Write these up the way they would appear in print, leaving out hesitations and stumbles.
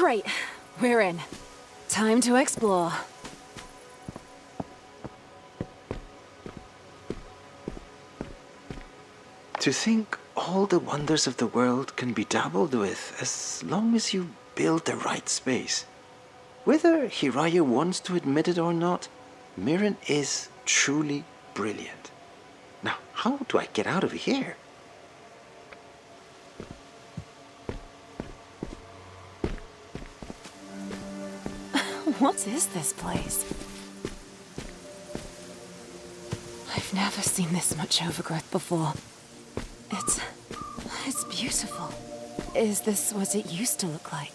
Great. We're in. Time to explore. To think all the wonders of the world can be dabbled with as long as you build the right space. Whether Hiraya wants to admit it or not, Mirren is truly brilliant. Now, how do I get out of here? What is this place? I've never seen this much overgrowth before. It's beautiful. Is this what it used to look like?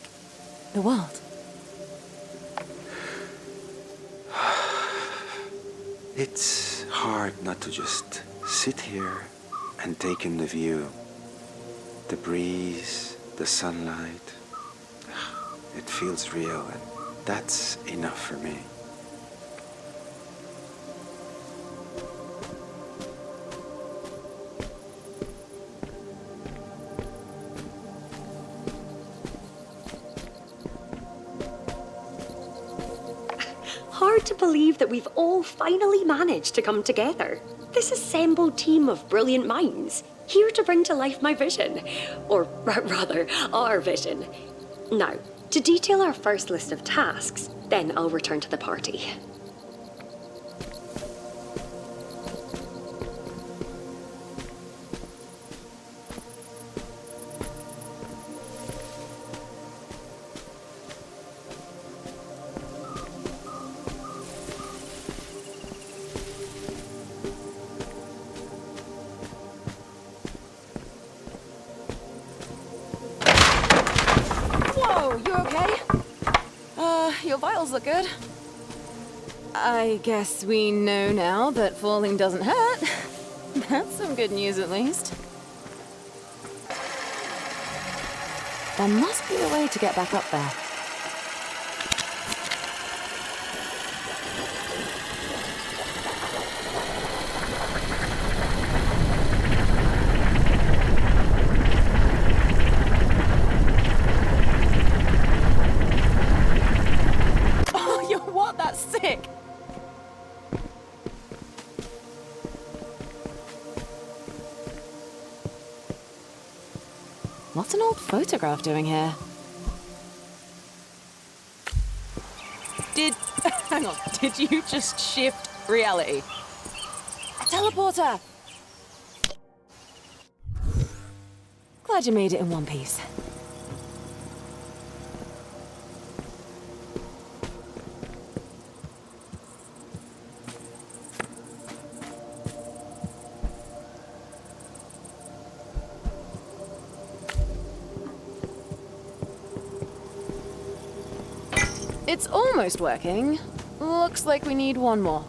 The world? It's hard not to just sit here and take in the view. The breeze, the sunlight. It feels real, and that's enough for me. Hard to believe that we've all finally managed to come together. This assembled team of brilliant minds, here to bring to life my vision. Or rather, our vision. Now, to detail our first list of tasks, then I'll return to the party. You okay? Your vitals look good. I guess we know now that falling doesn't hurt. That's some good news, at least. There must be a way to get back up there. Sick! What's an old photograph doing here? Hang on, did you just shift reality? A teleporter! Glad you made it in one piece. It's almost working. Looks like we need one more.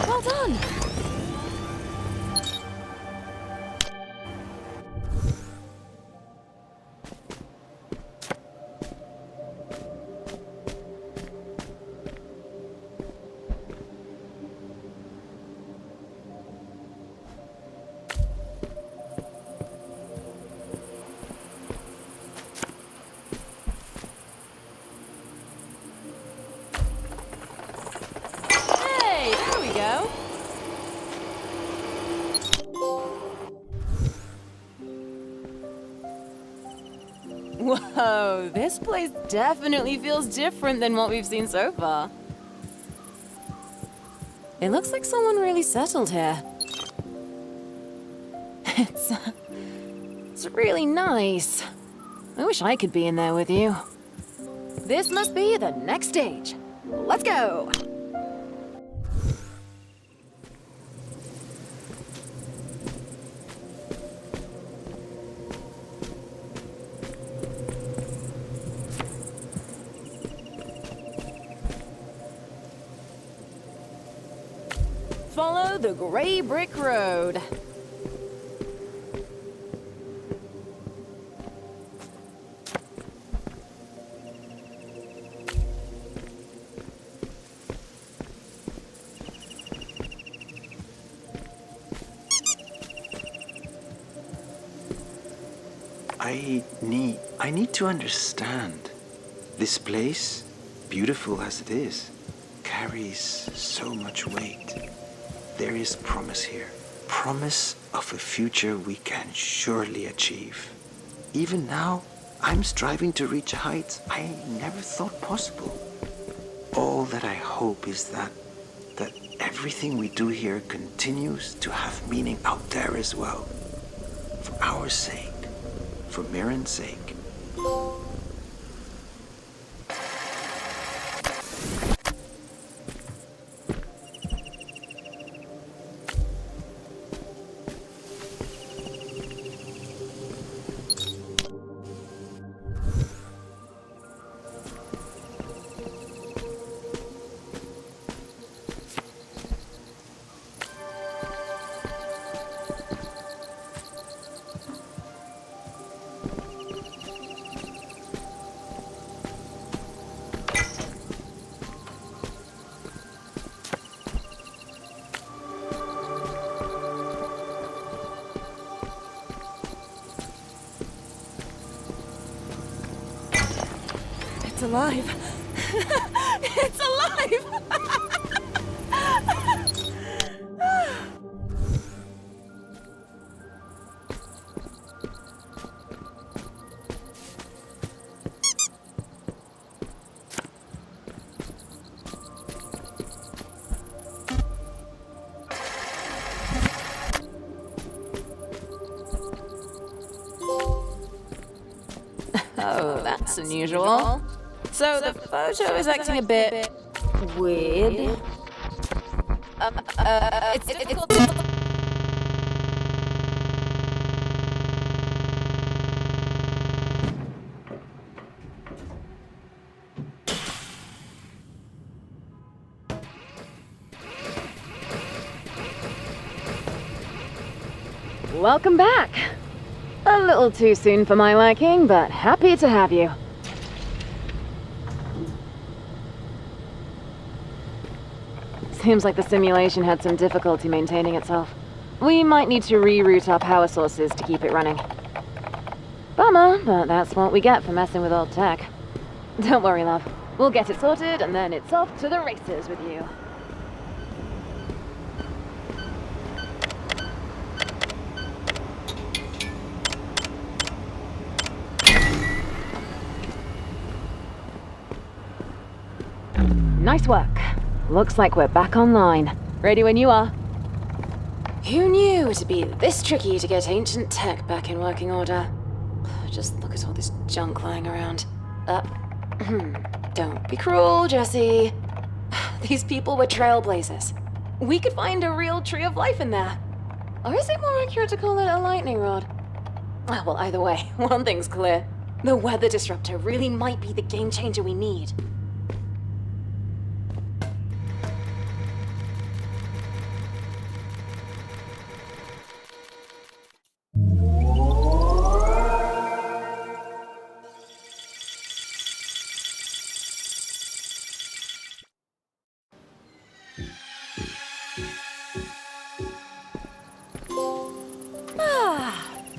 Well done! Whoa, this place definitely feels different than what we've seen so far. It looks like someone really settled here. It's really nice. I wish I could be in there with you. This must be the next stage. Let's go! follow the grey brick road. I need to understand. This place, beautiful as it is, carries so much weight. There is promise here. Promise of a future we can surely achieve. Even now, I'm striving to reach heights I never thought possible. All that I hope is that everything we do here continues to have meaning out there as well. For our sake, for Mirren's sake. It's alive. It's alive! Oh, that's unusual. So the photo is acting a bit weird. It's called... Welcome back. A little too soon for my liking, but happy to have you. Seems like the simulation had some difficulty maintaining itself. We might need to reroute our power sources to keep it running. Bummer, but that's what we get for messing with old tech. Don't worry, love. We'll get it sorted, and then it's off to the races with you. Nice work. Looks like we're back online. Ready when you are. Who knew it'd be this tricky to get ancient tech back in working order? Just look at all this junk lying around. Don't be cruel, Jesse. These people were trailblazers. We could find a real tree of life in there. Or is it more accurate to call it a lightning rod? Well, either way, one thing's clear. The weather disruptor really might be the game changer we need.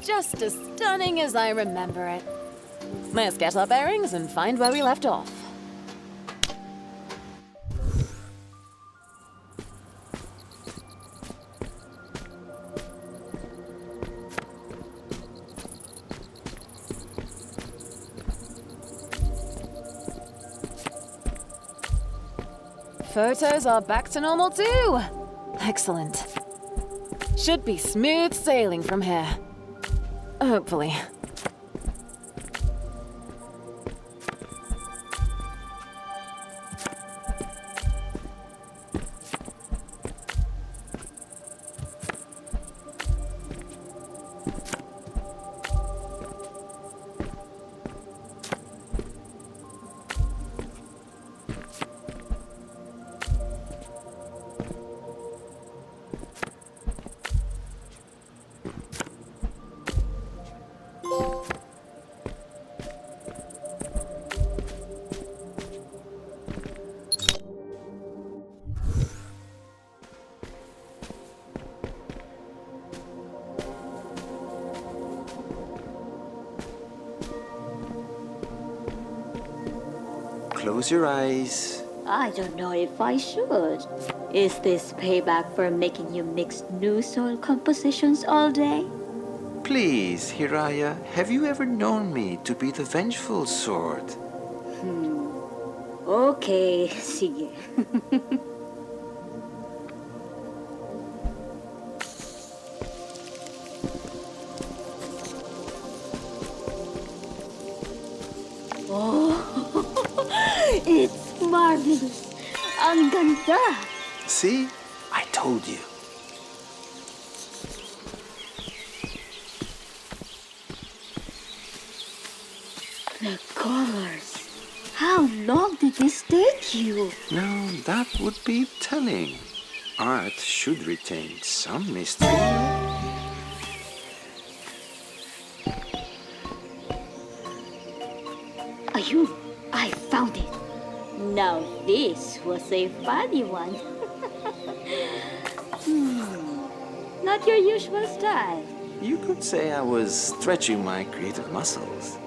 Just as stunning as I remember it. Let's get our bearings and find where we left off. Photos are back to normal too. Excellent. Should be smooth sailing from here. Hopefully. Close your eyes. I don't know if I should. Is this payback for making you mix new soil compositions all day? Please, Hiraya, have you ever known me to be the vengeful sort? Okay, sige. Oh, it's marvelous. Ang ganda. See? I told you. The colors. How long did this take you? Now, that would be telling. Art should retain some mystery. Ayun, I found it. Now this was a funny one. Not your usual style. You could say I was stretching my creative muscles.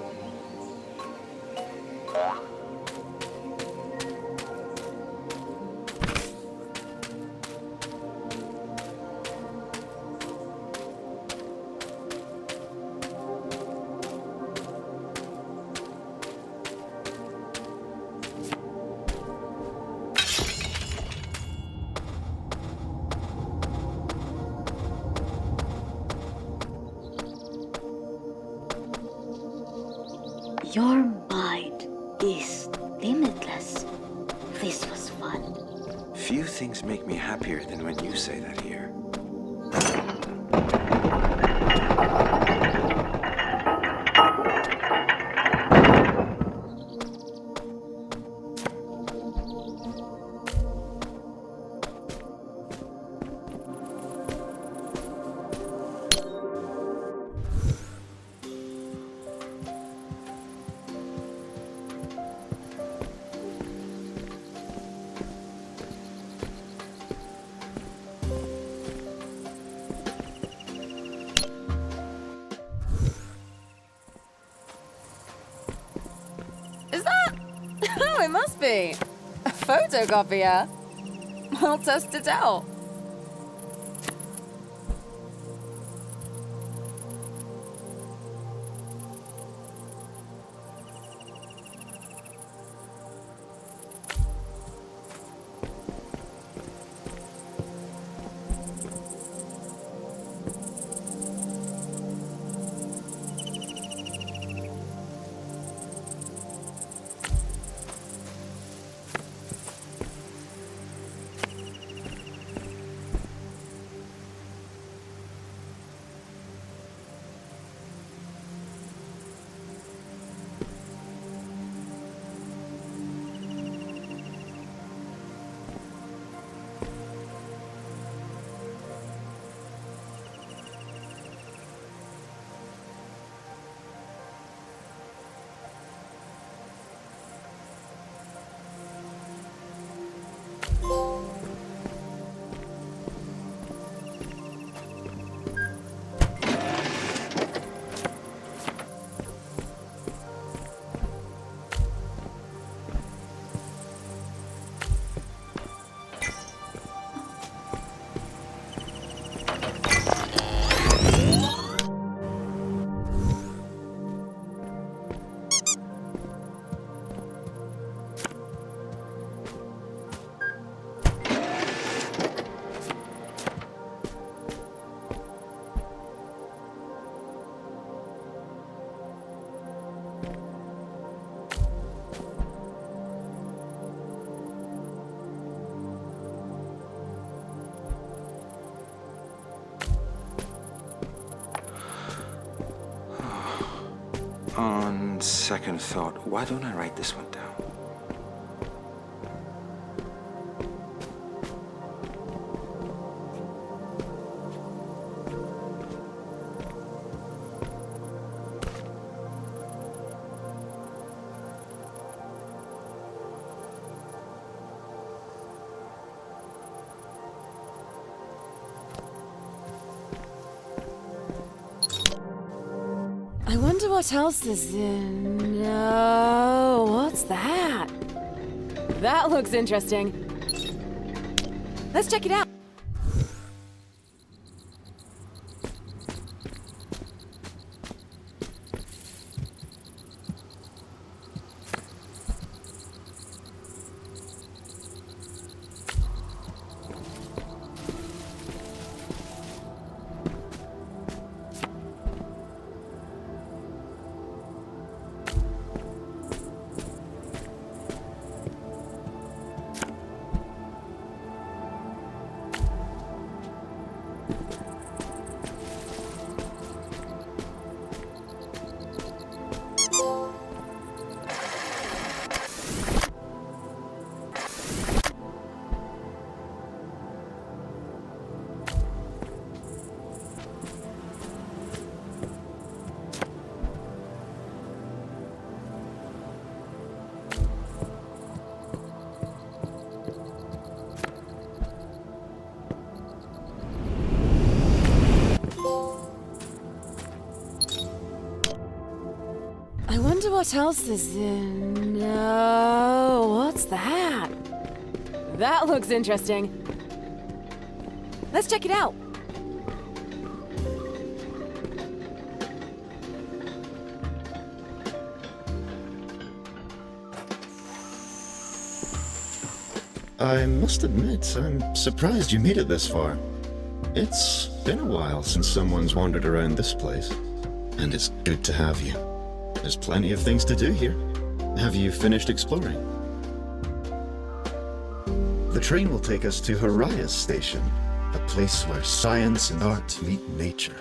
Your mind is limitless. This was fun. Few things make me happier than when you say that here. Is that? Oh, it must be. A photocopier. I'll test it out. On second thought, why don't I write this one down? I wonder what else is in... No, what's that? That looks interesting. Let's check it out. I wonder what else is in... what's that? That looks interesting. Let's check it out. I must admit, I'm surprised you made it this far. It's been a while since someone's wandered around this place, and it's good to have you. There's plenty of things to do here. Have you finished exploring? The train will take us to Haraya's station, a place where science and art meet nature.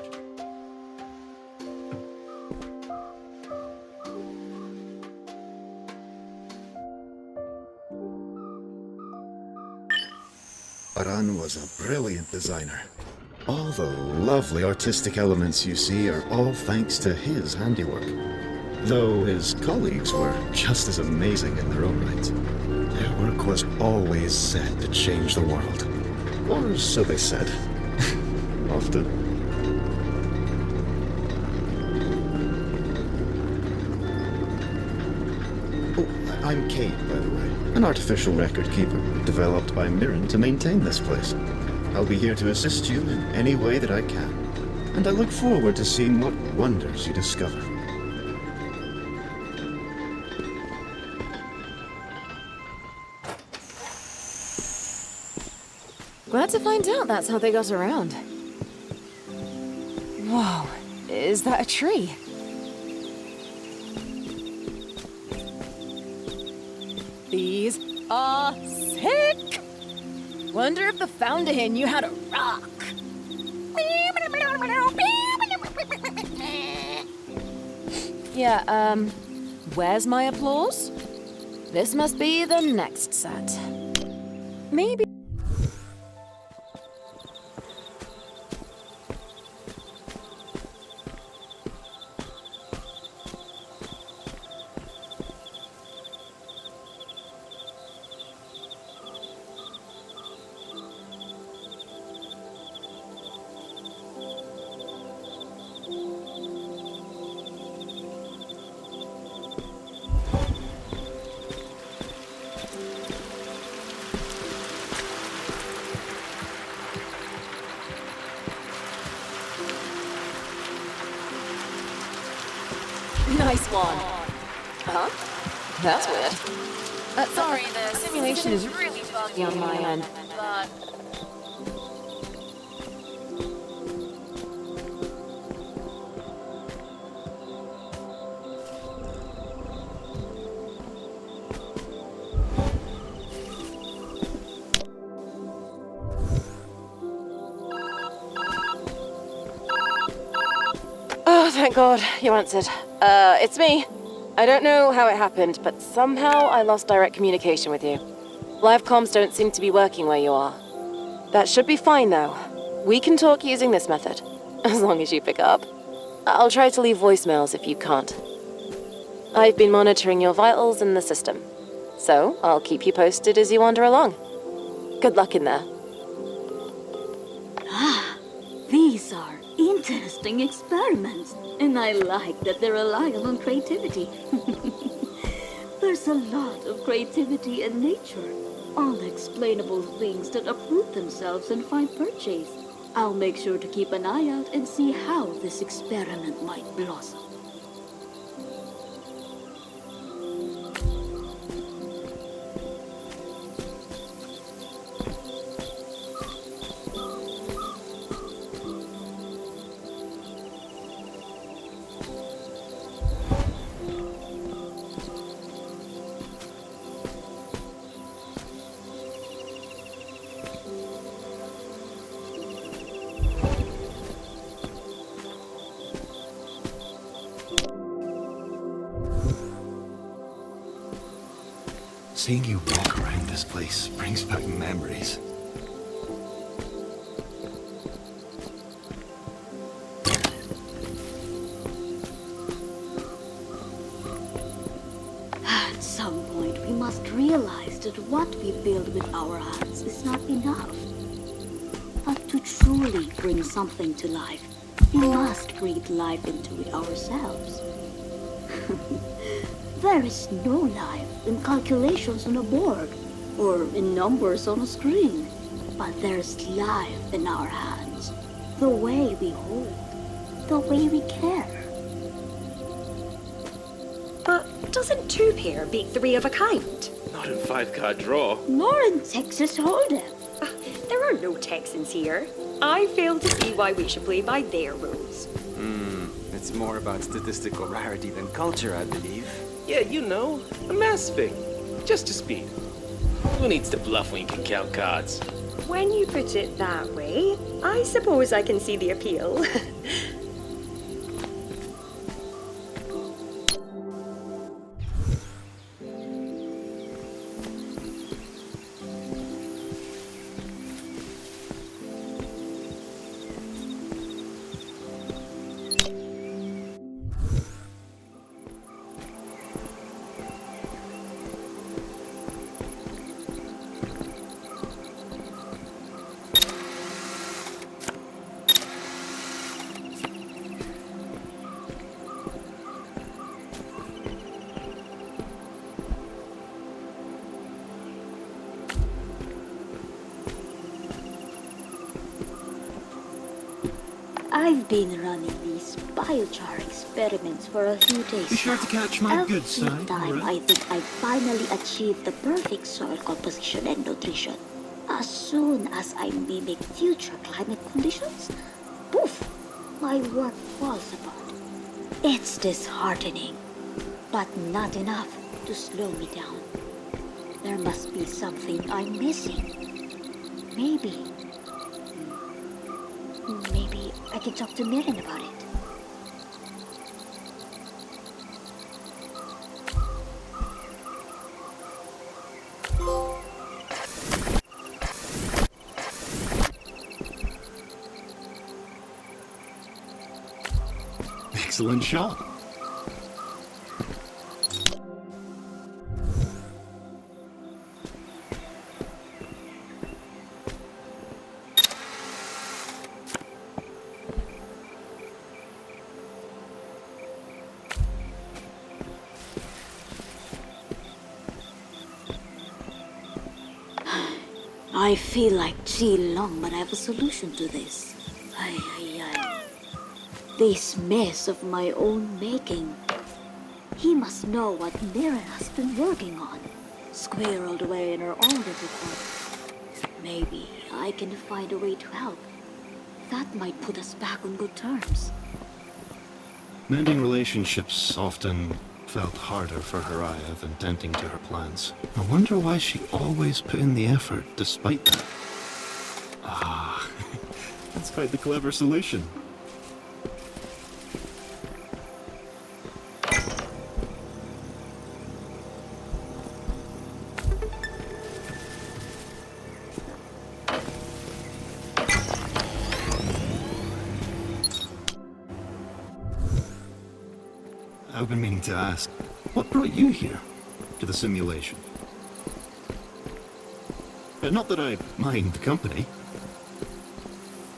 Aran was a brilliant designer. All the lovely artistic elements you see are all thanks to his handiwork. Though his colleagues were just as amazing in their own right. Their work was always set to change the world. Or so they said. Often. Oh, I'm Kate, by the way. An artificial record keeper developed by Mirren to maintain this place. I'll be here to assist you in any way that I can. And I look forward to seeing what wonders you discover. Glad to find out that's how they got around. Whoa, is that a tree? These are sick! Wonder if the founder here knew how to rock. Yeah, where's my applause? This must be the next set. Maybe... Nice one. Huh? That's weird. Sorry, the simulation is really buggy on my end, but... Oh, thank God, you answered. It's me. I don't know how it happened, but somehow I lost direct communication with you. Live comms don't seem to be working where you are. That should be fine, though. We can talk using this method, as long as you pick up. I'll try to leave voicemails if you can't. I've been monitoring your vitals in the system, so I'll keep you posted as you wander along. Good luck in there. These are interesting experiments, and I like that they rely on creativity. There's a lot of creativity in nature. Unexplainable things that uproot themselves and find purchase. I'll make sure to keep an eye out and see how this experiment might blossom. Seeing you walk around this place brings back memories. At some point, we must realize that what we build with our hands is not enough. But to truly bring something to life, we must breathe life into it ourselves. There is no life in calculations on a board or in numbers on a screen. But there's life in our hands. The way we hold, the way we care. But doesn't two pair beat three of a kind? Not in five-card draw. Nor in Texas Hold'em. There are no Texans here. I fail to see why we should play by their rules. It's more about statistical rarity than culture, I believe. Yeah, you know, a mass thing. Just to speed. Who needs to bluff when you can count cards? When you put it that way, I suppose I can see the appeal. I've been running these biochar experiments for a few days Be sure now. to catch my Every good side, time alright? I think I finally achieved the perfect soil composition and nutrition. As soon as I mimic future climate conditions, poof, my work falls apart. It's disheartening, but not enough to slow me down. There must be something I'm missing. Maybe I can talk to Mirren about it. Excellent shot. I feel like Long, but I have a solution to this. Ay. This mess of my own making. He must know what Mirren has been working on, squirreled away in her own little corner. Maybe I can find a way to help. That might put us back on good terms. Mending relationships often felt harder for Haraya than tending to her plans. I wonder why she always put in the effort despite that. Ah, that's quite the clever solution. I've been meaning to ask, what brought you here to the simulation? Not that I mind the company.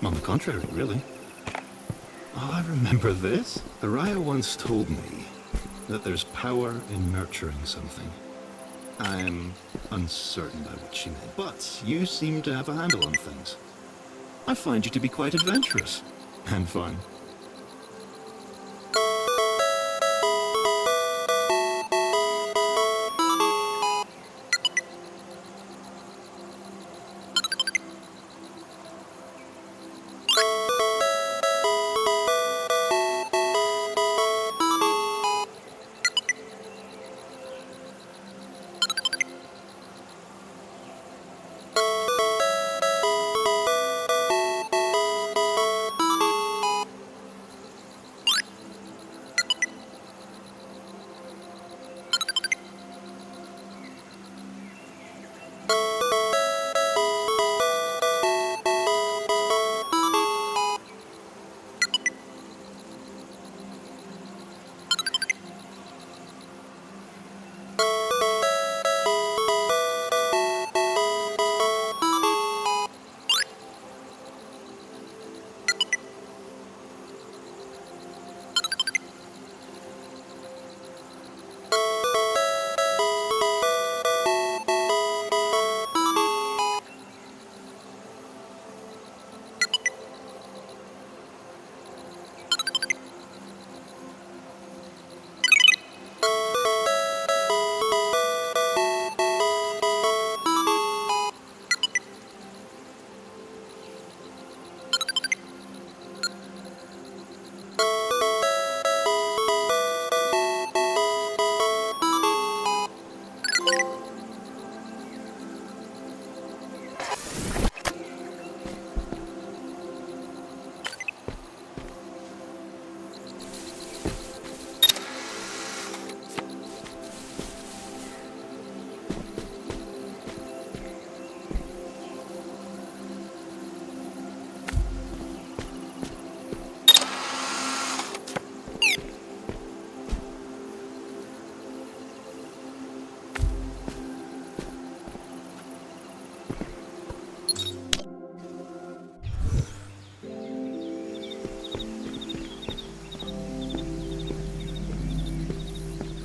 On the contrary, really. Oh, I remember this. Araya once told me that there's power in nurturing something. I'm uncertain by what she meant, but you seem to have a handle on things. I find you to be quite adventurous and fun.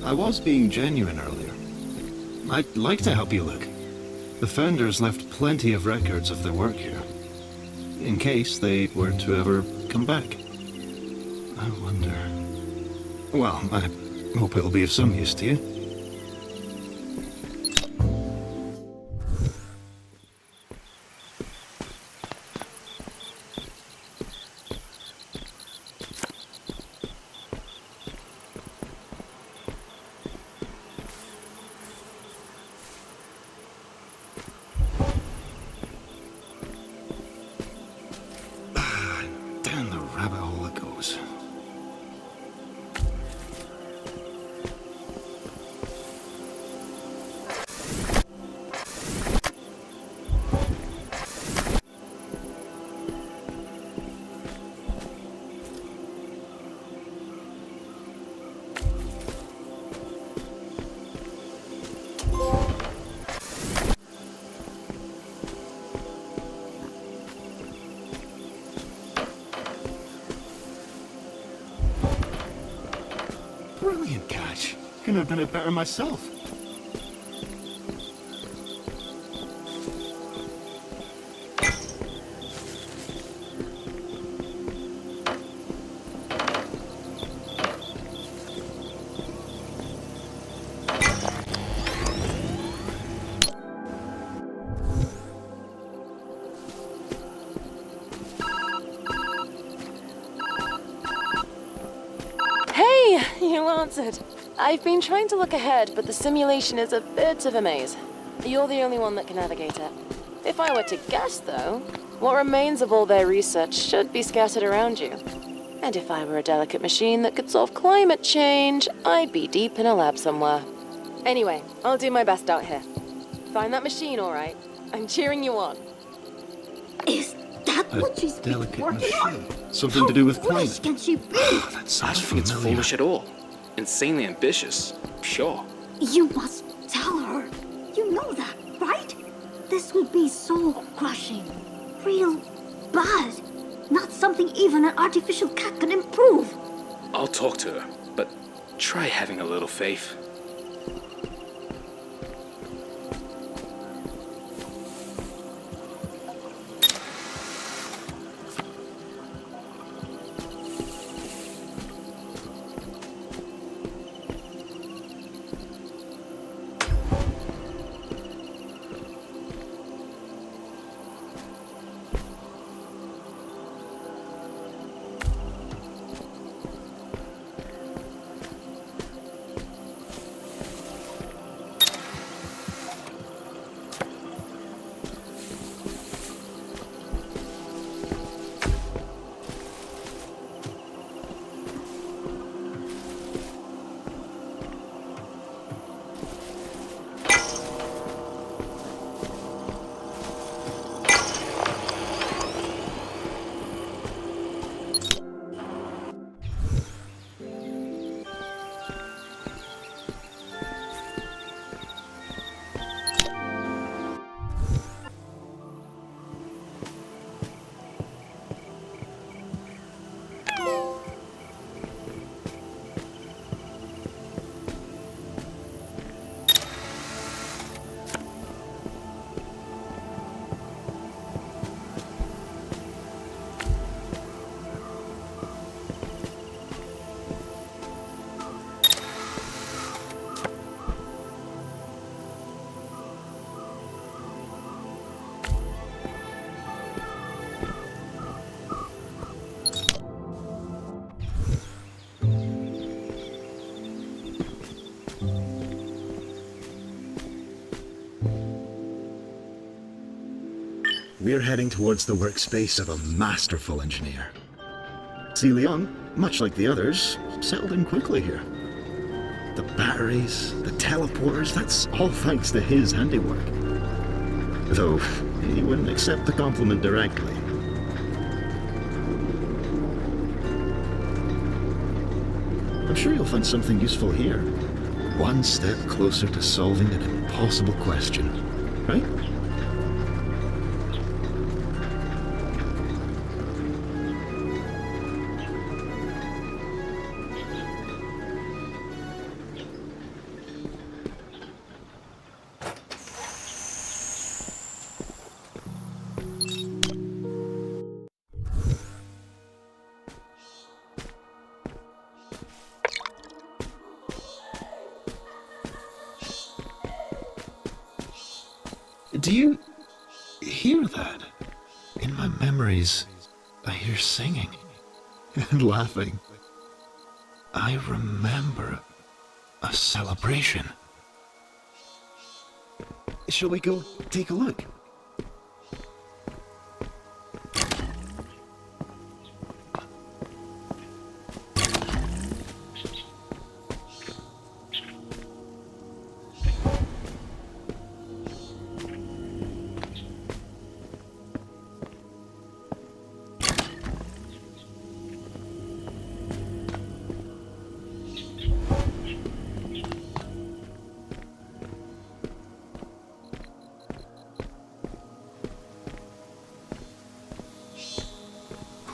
I was being genuine earlier. I'd like to help you look. The founders left plenty of records of their work here, in case they were to ever come back. I wonder... Well, I hope it'll be of some use to you. Down the rabbit hole it goes. Brilliant catch. Couldn't have done it better myself. Hey, you answered. I've been trying to look ahead, but the simulation is a bit of a maze. You're the only one that can navigate it. If I were to guess, though, what remains of all their research should be scattered around you. And if I were a delicate machine that could solve climate change, I'd be deep in a lab somewhere. Anyway, I'll do my best out here. Find that machine, all right? I'm cheering you on. Is that what she's been Delicate working on? machine. Something to do with Foolish climate. can she be? That I sounds don't think it's familiar. foolish at all. Insanely ambitious, sure. You must tell her. You know that, right? This would be soul-crushing. Real bad. Not something even an artificial cat can improve. I'll talk to her, but Try having a little faith. We're heading towards the workspace of a masterful engineer. Si Leung, much like the others, settled in quickly here. The batteries, the teleporters, that's all thanks to his handiwork. Though, he wouldn't accept the compliment directly. I'm sure you'll find something useful here. One step closer to solving an impossible question, right? Do you hear that? In my memories, I hear singing and laughing. I remember a celebration. Shall we go take a look?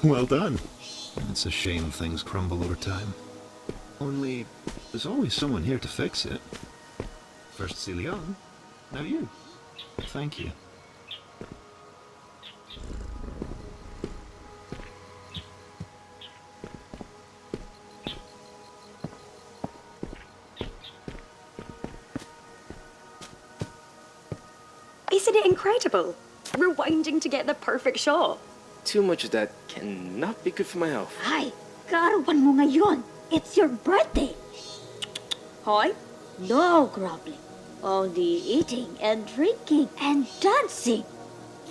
Well done. It's a shame things crumble over time. Only, there's always someone here to fix it. First Si Leung, now you. Thank you. Isn't it incredible? Rewinding to get the perfect shot. Too much of that cannot be good for my health. Ay, karawan mo ngayon. It's your birthday. Hoy? No grumbling. Only eating and drinking and dancing.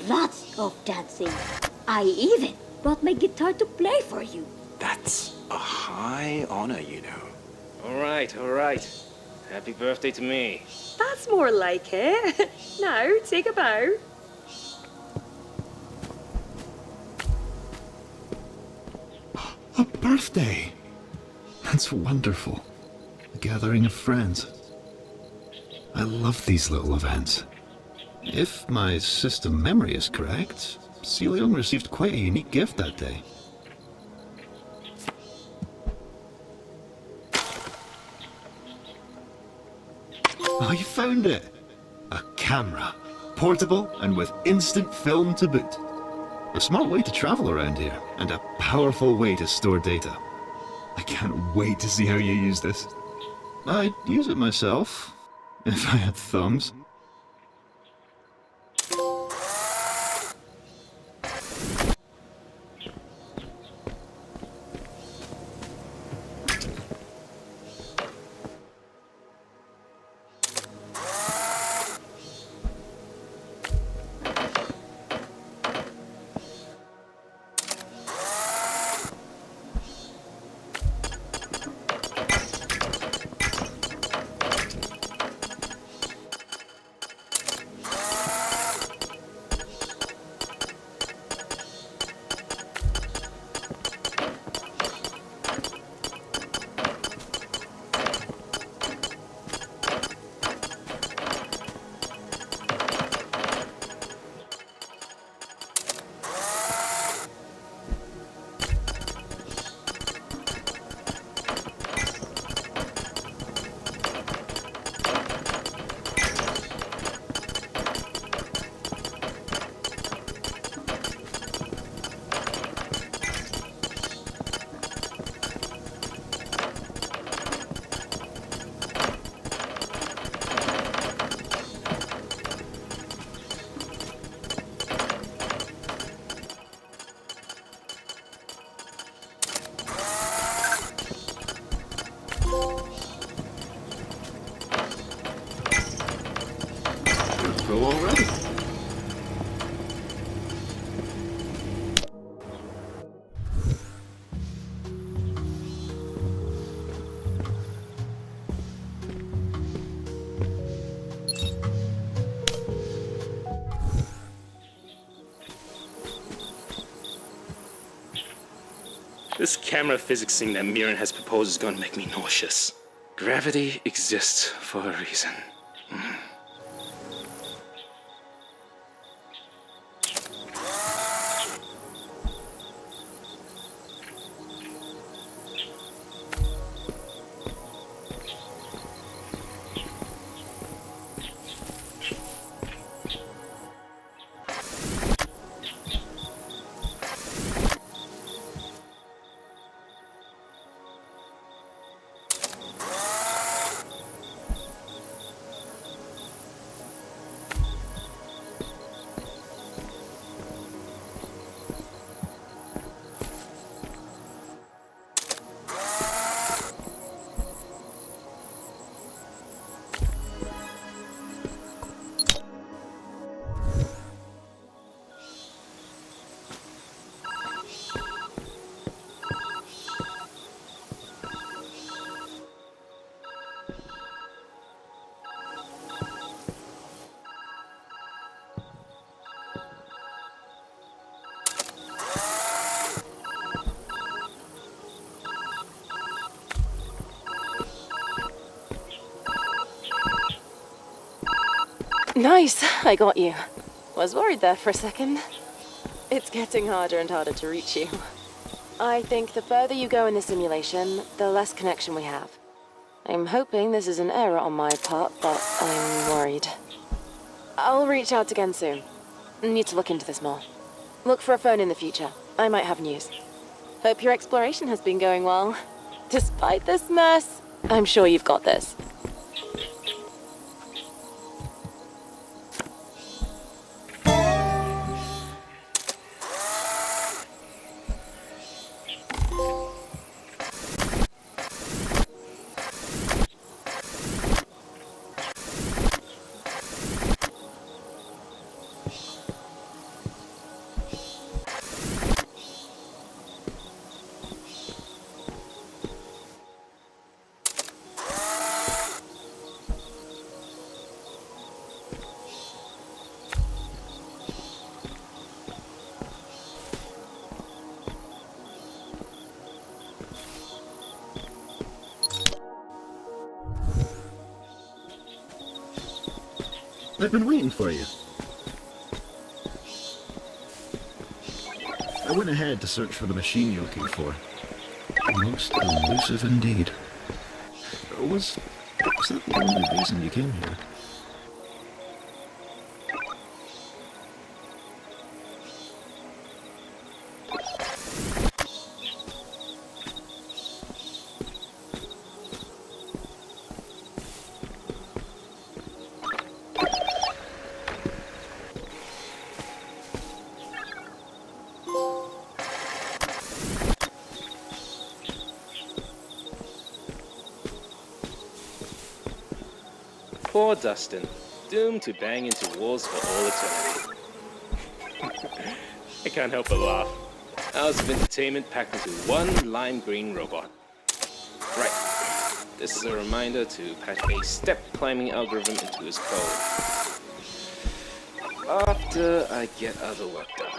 Lots of dancing. I even brought my guitar to play for you. That's a high honor, you know. All right, all right. Happy birthday to me. That's more like it. Now, take a bow. A birthday! That's wonderful. A gathering of friends. I love these little events. If my system memory is correct, Si Leung received quite a unique gift that day. I found it! A camera. Portable and with instant film to boot. A smart way to travel around here, and a powerful way to store data. I can't wait to see how you use this. I'd use it myself, if I had thumbs. Go already. This camera physics thing that Mirren has proposed is gonna make me nauseous. Gravity exists for a reason. Nice, I got you. Was worried there for a second. It's getting harder and harder to reach you. I think the further you go in the simulation, the less connection we have. I'm hoping this is an error on my part, but I'm worried. I'll reach out again soon. Need to look into this more. Look for a phone in the future. I might have news. Hope your exploration has been going well. Despite this mess, I'm sure you've got this. I've been waiting for you. I went ahead to search for the machine you're looking for. Most elusive indeed. Was Is that the only reason you came here? Poor Dustin, doomed to bang into walls for all eternity. I can't help but laugh. Hours of entertainment packed into one lime green robot. Right. This is a reminder to patch a step climbing algorithm into his code. After I get other work done.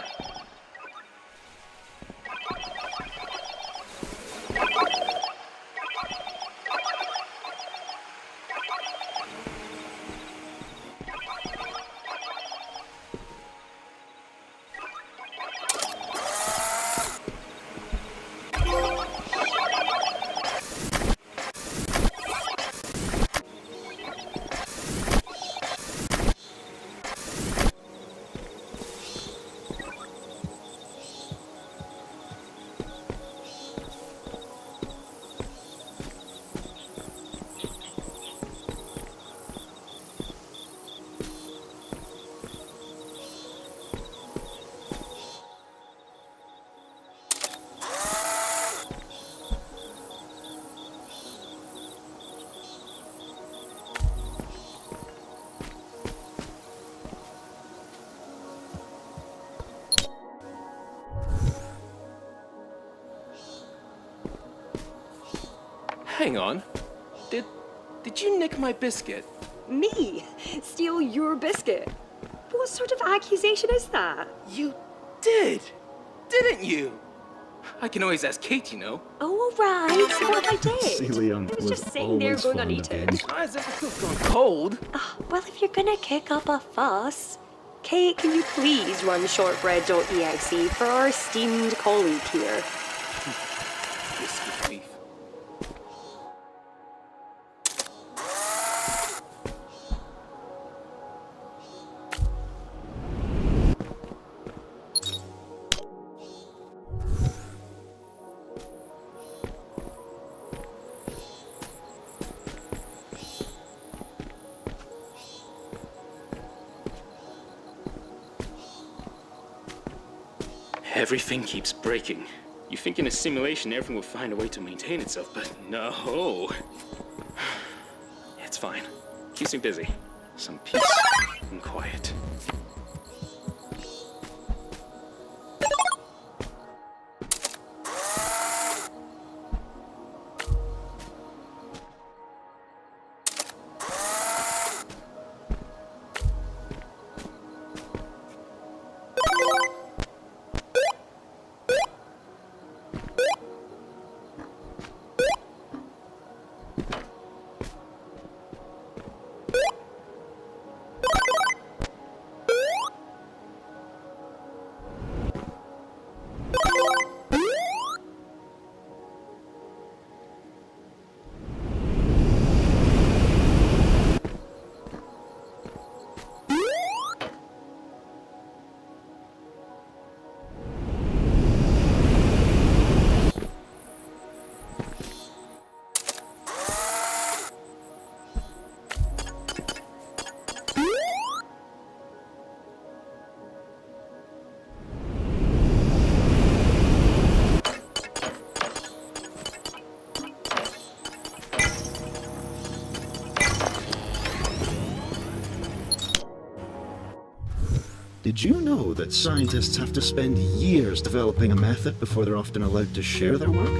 Hang on. Did you nick my biscuit? Me? Steal your biscuit? What sort of accusation is that? You did, didn't you? I can always ask Kate, you know. Oh, alright, so what I did? Celia I was just sitting there always going fond of uneaten. games. Not as if it could have gone cold. Well, if you're gonna kick up a fuss, Kate, can you please run shortbread.exe for our esteemed colleague here? Biscuit thief. Everything keeps breaking. You think in a simulation everything will find a way to maintain itself, but no. It's fine. Keeps me busy. Some peace and quiet. Did you know that scientists have to spend years developing a method before they're often allowed to share their work?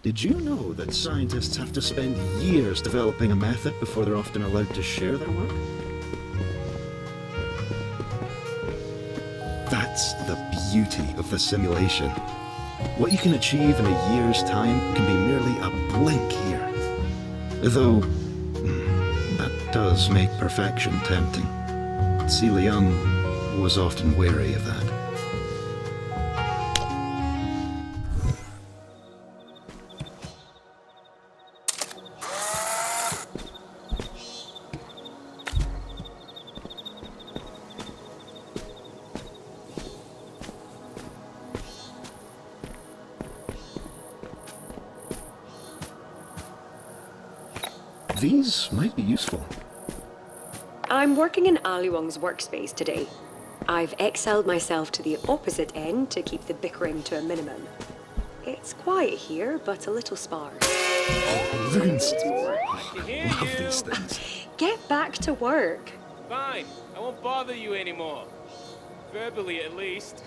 Did you know that scientists have to spend years developing a method before they're often allowed to share their work? That's the beauty of the simulation. What you can achieve in a year's time can be merely a blink here. Though, that does make perfection tempting. Celia Young was often wary of that. These might be useful. I'm working in Ali Wong's workspace today. I've excelled myself to the opposite end to keep the bickering to a minimum. It's quiet here, but a little sparse. Loons. More. I hear Love you. these things. Get back to work. Fine, I won't bother you anymore. Verbally, at least.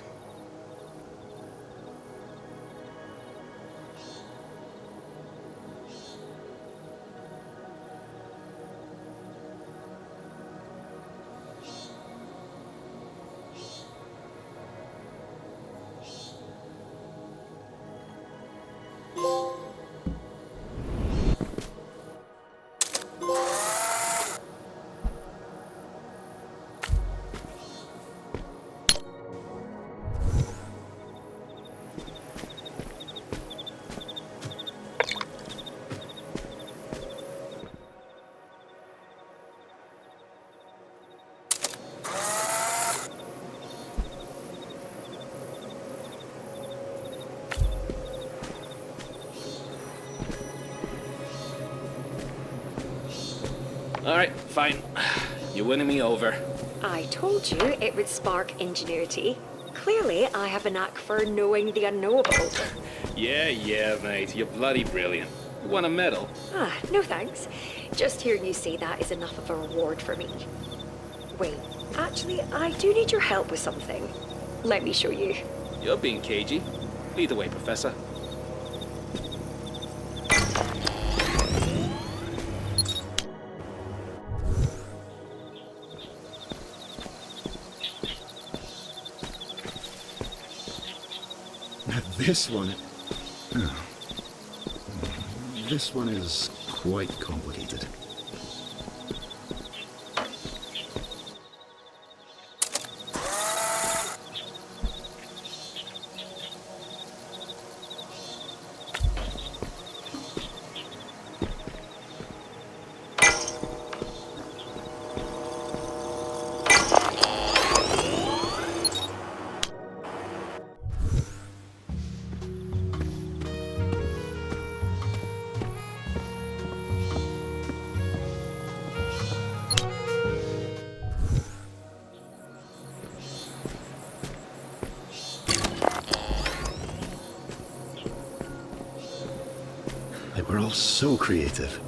Alright, fine. You're winning me over. I told you it would spark ingenuity. Clearly, I have a knack for knowing the unknowable. Yeah, mate. You're bloody brilliant. You won a medal. Ah, no thanks. Just hearing you say that is enough of a reward for me. Wait, actually, I do need your help with something. Let me show you. You're being cagey. Lead the way, Professor. This one... oh. This one is quite complicated. We're all so creative.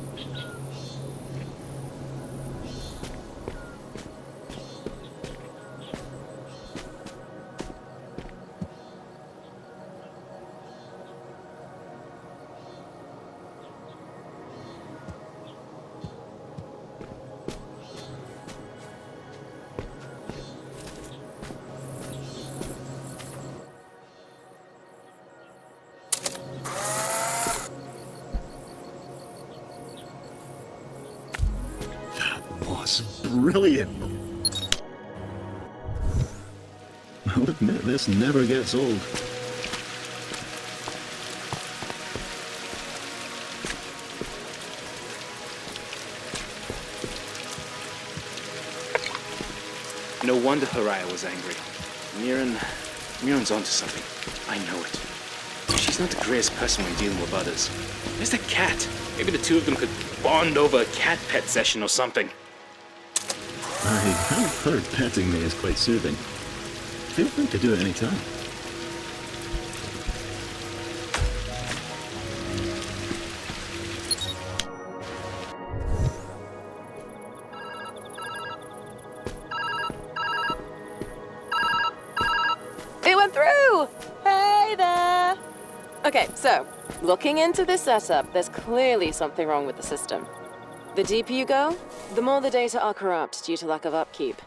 Brilliant! I'll admit, this never gets old. No wonder Haraya was angry. Miran's onto something. I know it. She's not the greatest person when dealing with others. Where's the cat? Maybe the two of them could bond over a cat pet session or something. I have heard petting me is quite soothing. Feel free to do it any time. It went through! Hey there! Okay, so, looking into this setup, there's clearly something wrong with the system. The deeper you go, the more the data are corrupt due to lack of upkeep.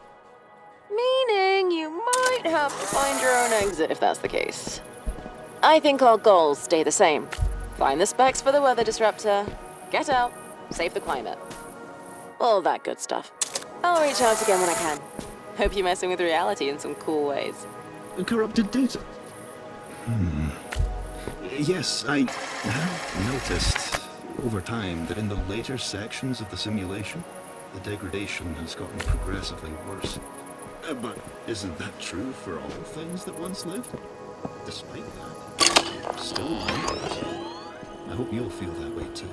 Meaning you might have to find your own exit if that's the case. I think our goals stay the same. Find the specs for the weather disruptor, get out, save the climate. All that good stuff. I'll reach out again when I can. Hope you're messing with reality in some cool ways. Corrupted data? Yes, I have noticed over time that in the later sections of the simulation, the degradation has gotten progressively worse. But isn't that true for all things that once lived? Despite that, still matters. I hope you'll feel that way too.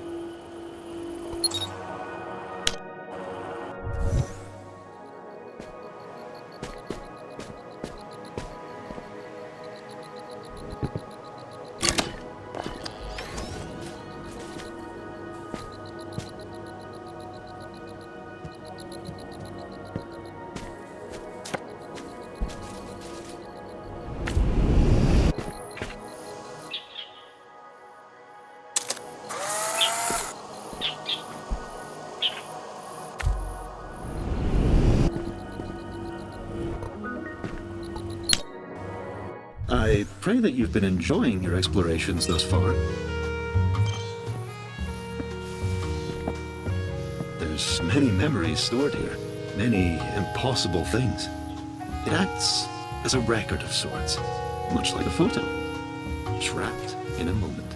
I pray that you've been enjoying your explorations thus far. There's many memories stored here, many impossible things. It acts as a record of sorts, much like a photo, trapped in a moment.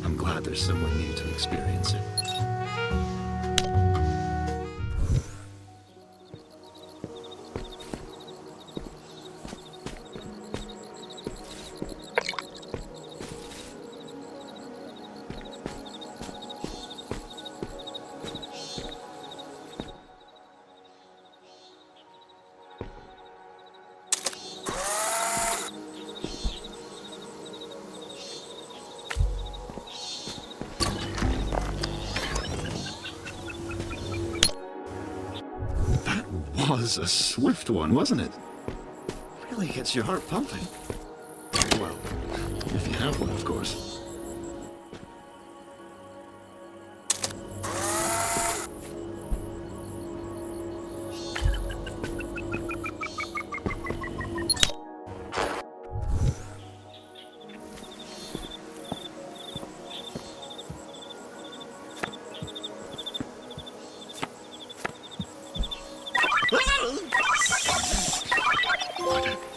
I'm glad there's someone new to experience it. Was a swift one, wasn't it? Really gets your heart pumping. Well, if you have one, of course.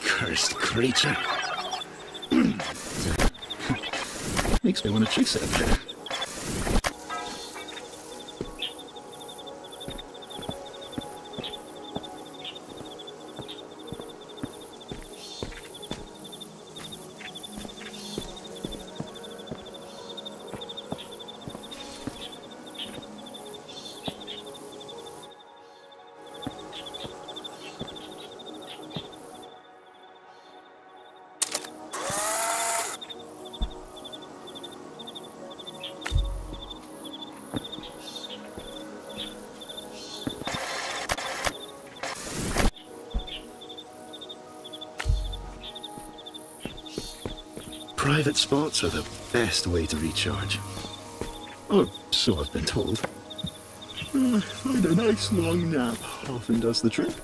Cursed creature. Makes me want to chase it a bit. Private spots are the best way to recharge. Or so I've been told. And a nice long nap often does the trick.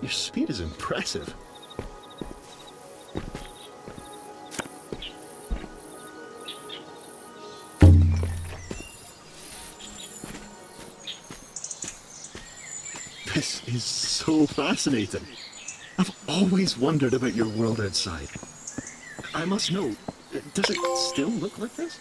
Your speed is impressive. This is so fascinating. I've always wondered about your world outside. I must know, does it still look like this?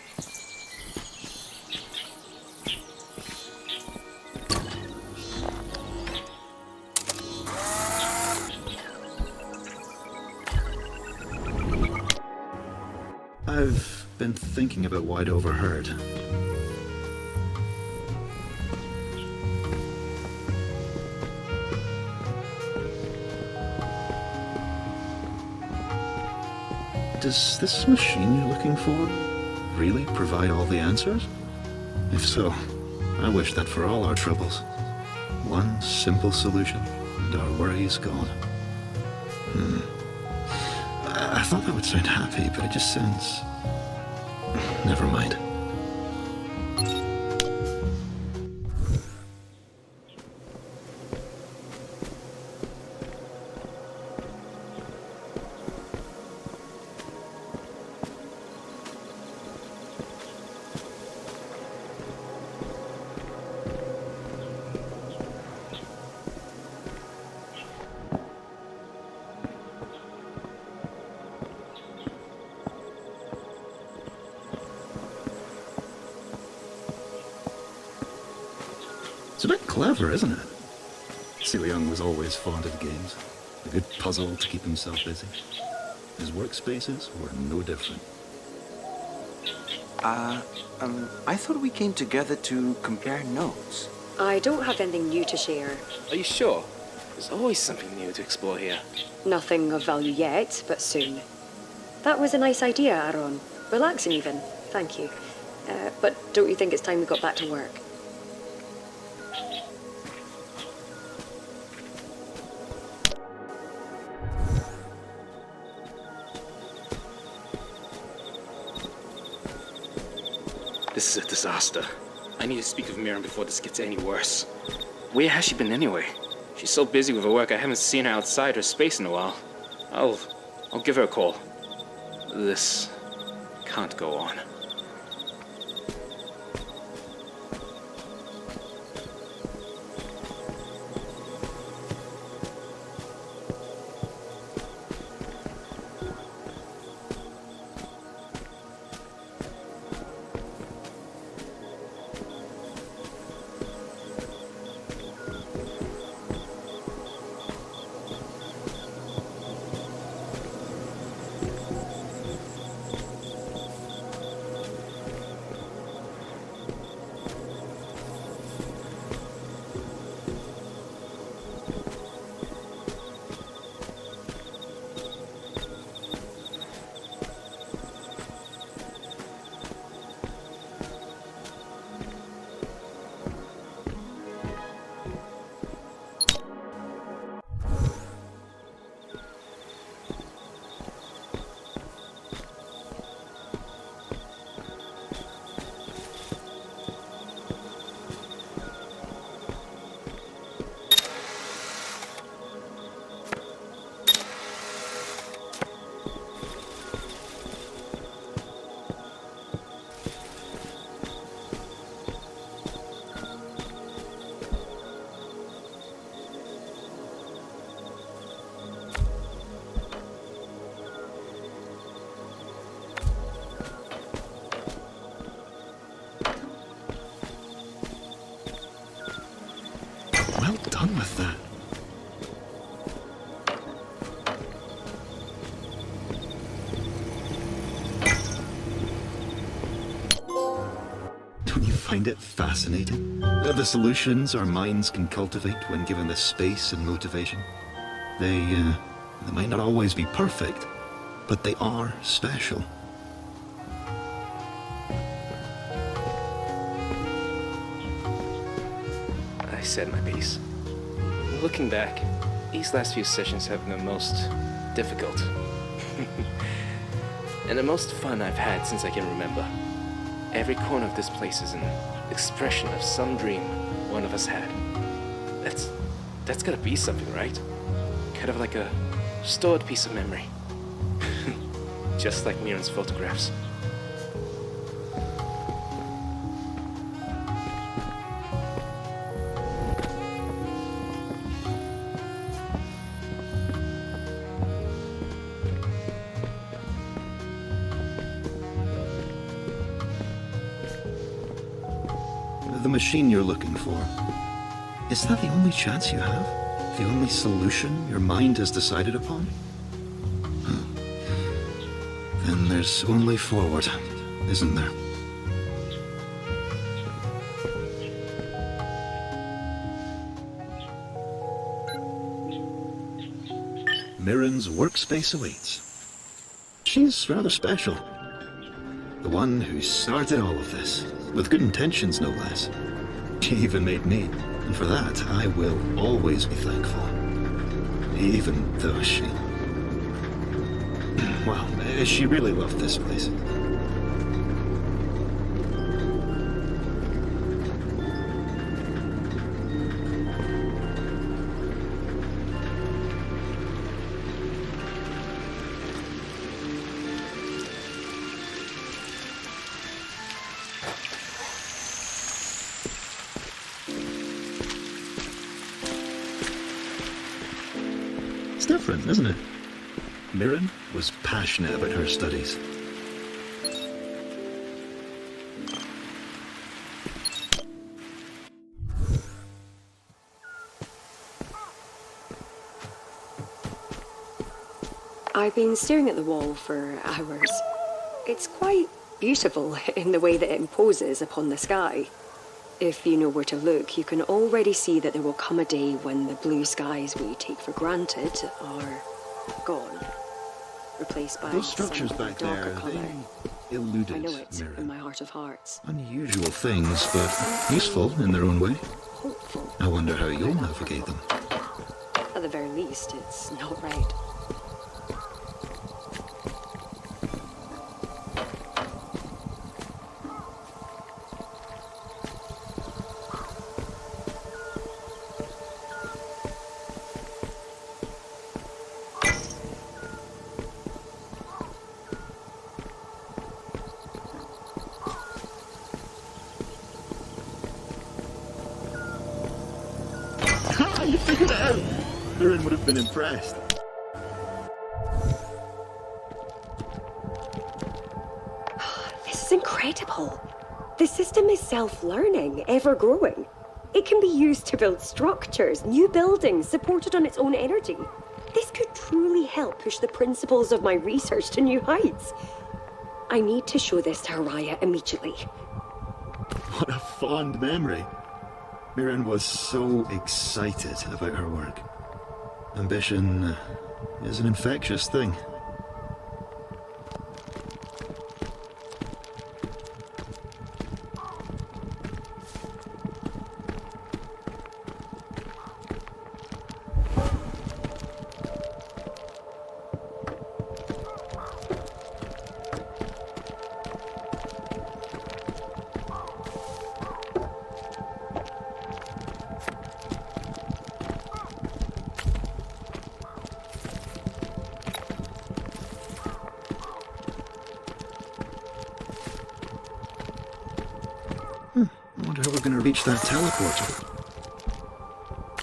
I've been thinking about what I'd overheard. Does this machine you're looking for really provide all the answers? If so, I wish that for all our troubles. One simple solution, and our worries gone. I thought that would sound happy, but it just sounds... Never mind. It's a bit clever, isn't it? Celia Young was always fond of games. A good puzzle to keep himself busy. His workspaces were no different. I thought we came together to compare notes. I don't have anything new to share. Are you sure? There's always something new to explore here. Nothing of value yet, but soon. That was a nice idea, Aaron. Relaxing even. Thank you. But don't you think it's time we got back to work? This is a disaster. I need to speak with Miriam before this gets any worse. Where has she been anyway? She's so busy with her work I haven't seen her outside her space in a while. I'll give her a call. This can't go on. Well done with that. Don't you find it fascinating? The solutions our minds can cultivate when given the space and motivation. They might not always be perfect, but they are special. I said my piece. Looking back, these last few sessions have been the most difficult. And the most fun I've had since I can remember. Every corner of this place is an expression of some dream one of us had. That's gotta be something, right? Kind of like a stored piece of memory. Just like Miriam's photographs. machine you're looking for, is that the only chance you have? The only solution your mind has decided upon? Then there's only forward, isn't there? Mirren's workspace awaits. She's rather special. The one who started all of this, with good intentions no less. She even made me, and for that I will always be thankful. Even though she... well, she really loved this place. It's different, isn't it? Mirren was passionate about her studies. I've been staring at the wall for hours. It's quite beautiful in the way that it imposes upon the sky. If you know where to look, you can already see that there will come a day when the blue skies we take for granted are gone, replaced by Those structures some back darker there, colour. they eluded I know it in Mirren. my heart of hearts. Unusual things, but useful in their own way. Hopeful. I wonder how you'll navigate them. At the very least, it's not right. You figured it out! Mirren would have been impressed. This is incredible. The system is self-learning, ever-growing. It can be used to build structures, new buildings, supported on its own energy. This could truly help push the principles of my research to new heights. I need to show this to Haraya immediately. What a fond memory. Mirren was so excited about her work. Ambition is an infectious thing. I wonder how we're going to reach that teleporter.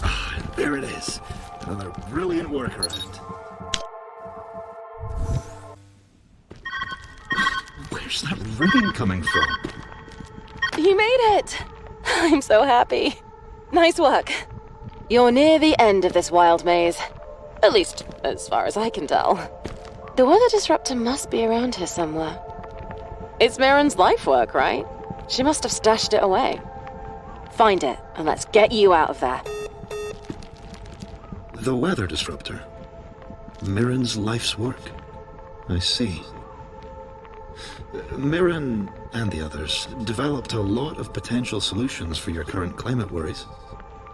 Ah, and there it is. Another brilliant workaround. Where's that ringing coming from? You made it! I'm so happy. Nice work. You're near the end of this wild maze. At least, as far as I can tell. The weather disruptor must be around here somewhere. It's Mirren's life work, right? She must have stashed it away. Find it, and let's get you out of there. The weather disruptor. Mirren's life's work. I see. Mirren and the others developed a lot of potential solutions for your current climate worries.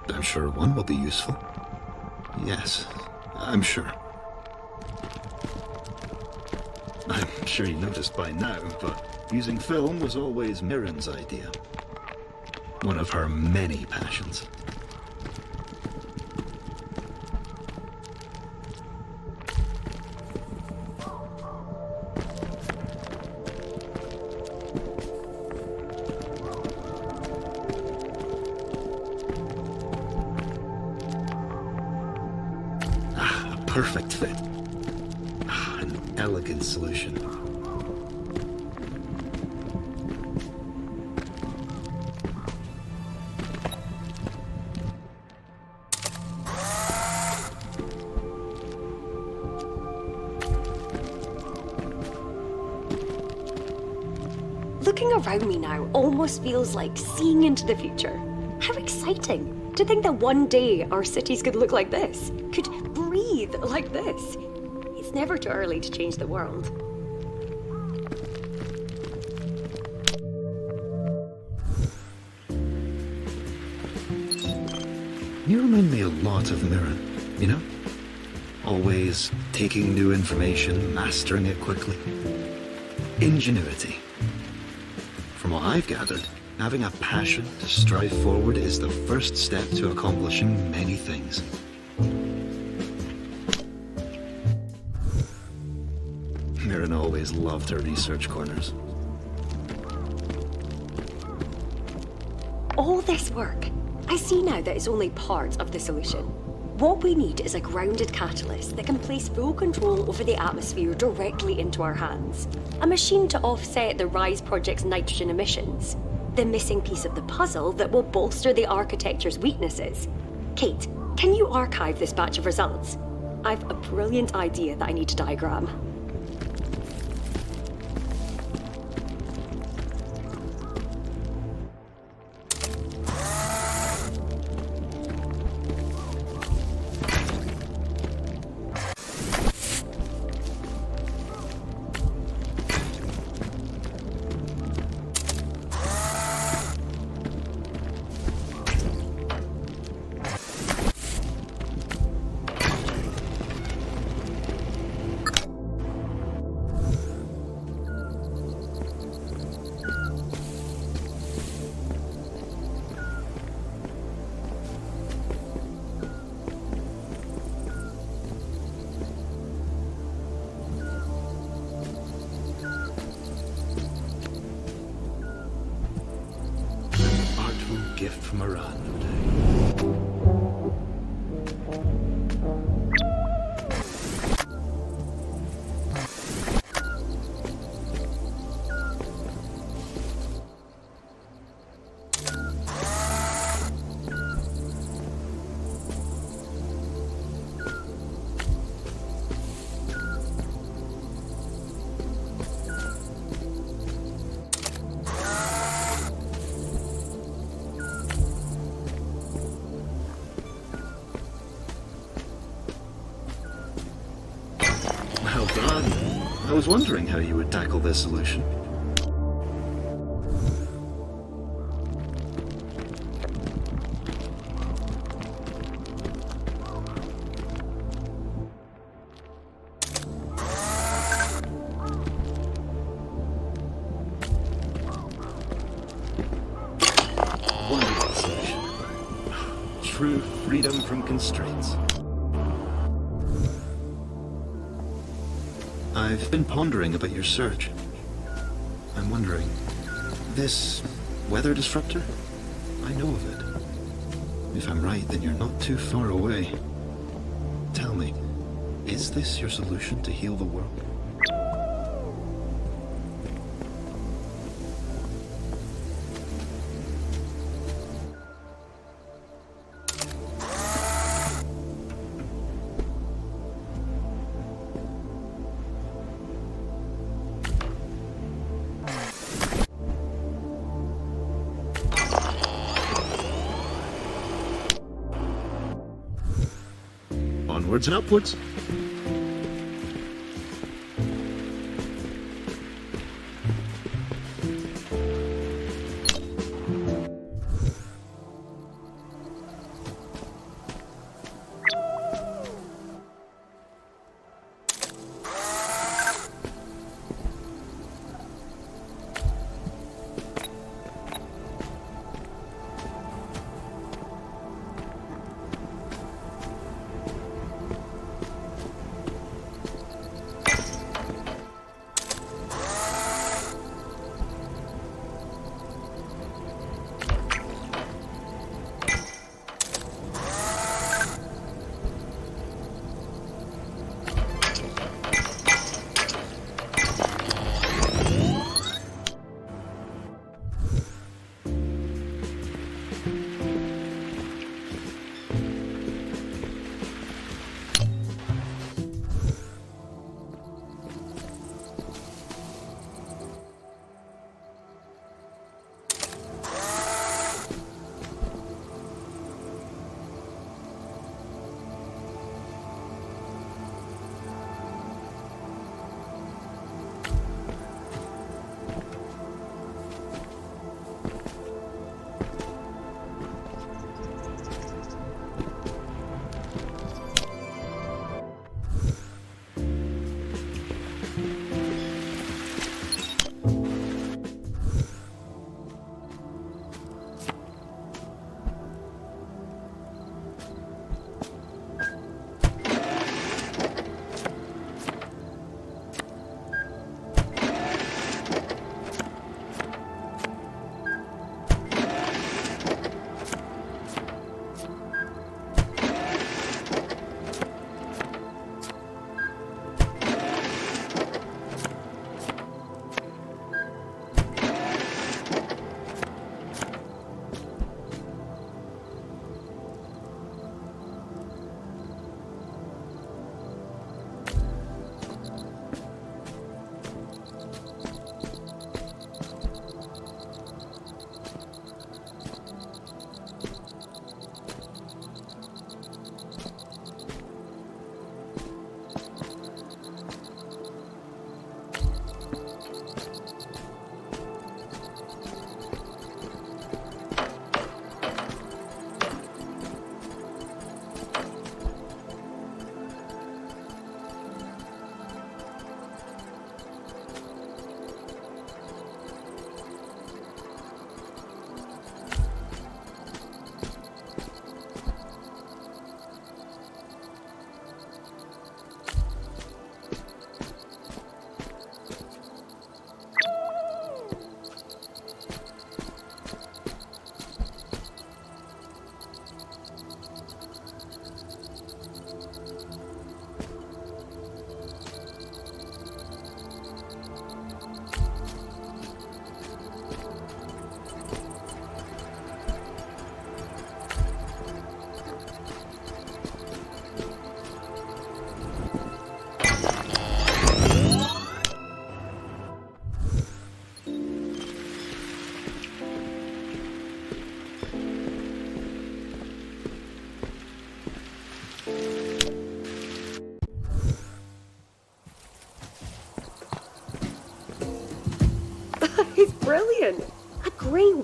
I'm sure one will be useful. Yes, I'm sure. I'm sure you noticed by now, but using film was always Mirren's idea. One of her many passions. A perfect fit. An elegant solution. Looking around me now almost feels like seeing into the future. How exciting to think that one day our cities could look like this, could breathe like this. It's never too early to change the world. You remind me a lot of Mirren, you know? Always taking new information, mastering it quickly. Ingenuity. From what I've gathered, having a passion to strive forward is the first step to accomplishing many things. Mirren always loved her research corners. All this work, I see now that it's only part of the solution. What we need is a grounded catalyst that can place full control over the atmosphere directly into our hands. A machine to offset the RISE project's nitrogen emissions. The missing piece of the puzzle that will bolster the architecture's weaknesses. Kate, can you archive this batch of results? I've a brilliant idea that I need to diagram. Gift from Iran, no doubt. Well done. I was wondering how you would tackle this solution. Wonderful solution. True freedom from constraints. I've been pondering about your search. I'm wondering, this weather disruptor? I know of it. If I'm right, then you're not too far away. Tell me, is this your solution to heal the world? Onwards and upwards.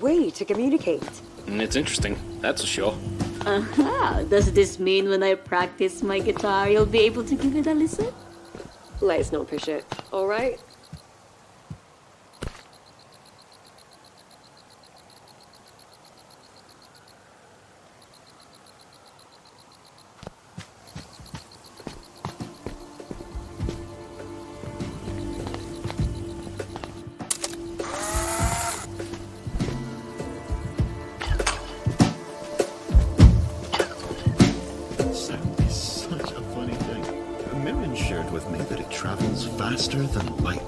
way to communicate. It's interesting, that's for sure. Aha! Does this mean when I practice my guitar, you'll be able to give it a listen? Let's not push it, alright? Sound is such a funny thing. Mirren shared with me that it travels faster than light.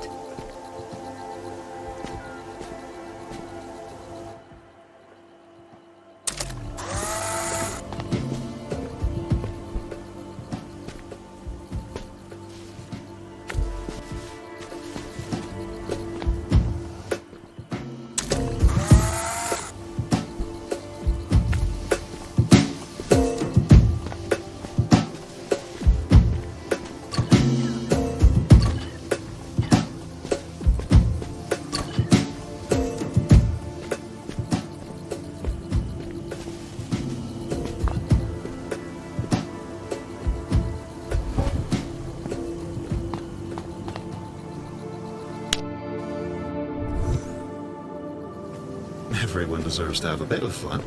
Everyone deserves to have a bit of fun,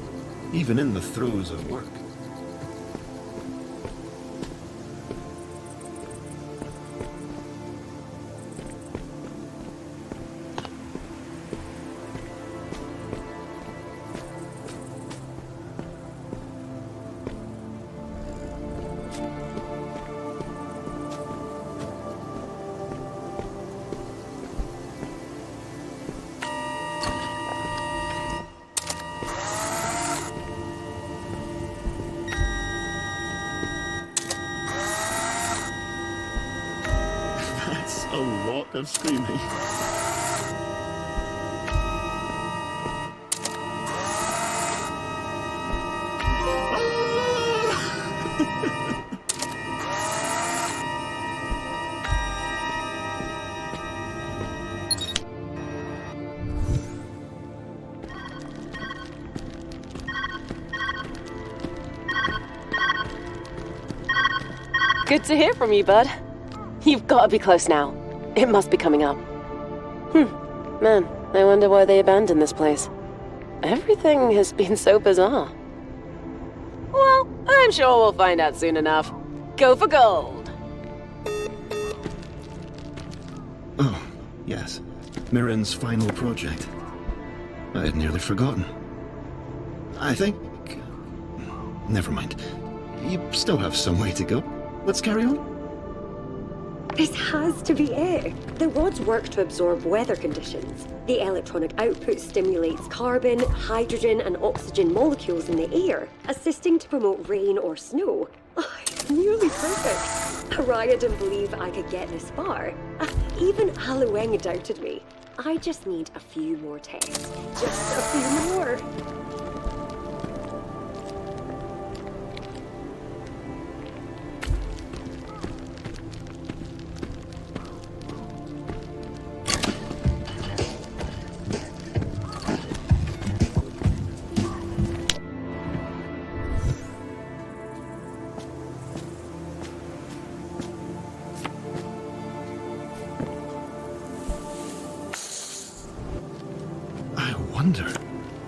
even in the throes of work. That's a lot of screaming. Good to hear from you, bud. You've got to be close now. It must be coming up. Man, I wonder why they abandoned this place. Everything has been so bizarre. Well, I'm sure we'll find out soon enough. Go for gold! Oh, yes. Mirren's final project. I had nearly forgotten. I think... Never mind. You still have some way to go. Let's carry on. This has to be it. The rods work to absorb weather conditions. The electronic output stimulates carbon, hydrogen, and oxygen molecules in the air, assisting to promote rain or snow. Oh, it's nearly perfect. Araya didn't believe I could get this far. Even Alueng doubted me. I just need a few more tests. Just a few more.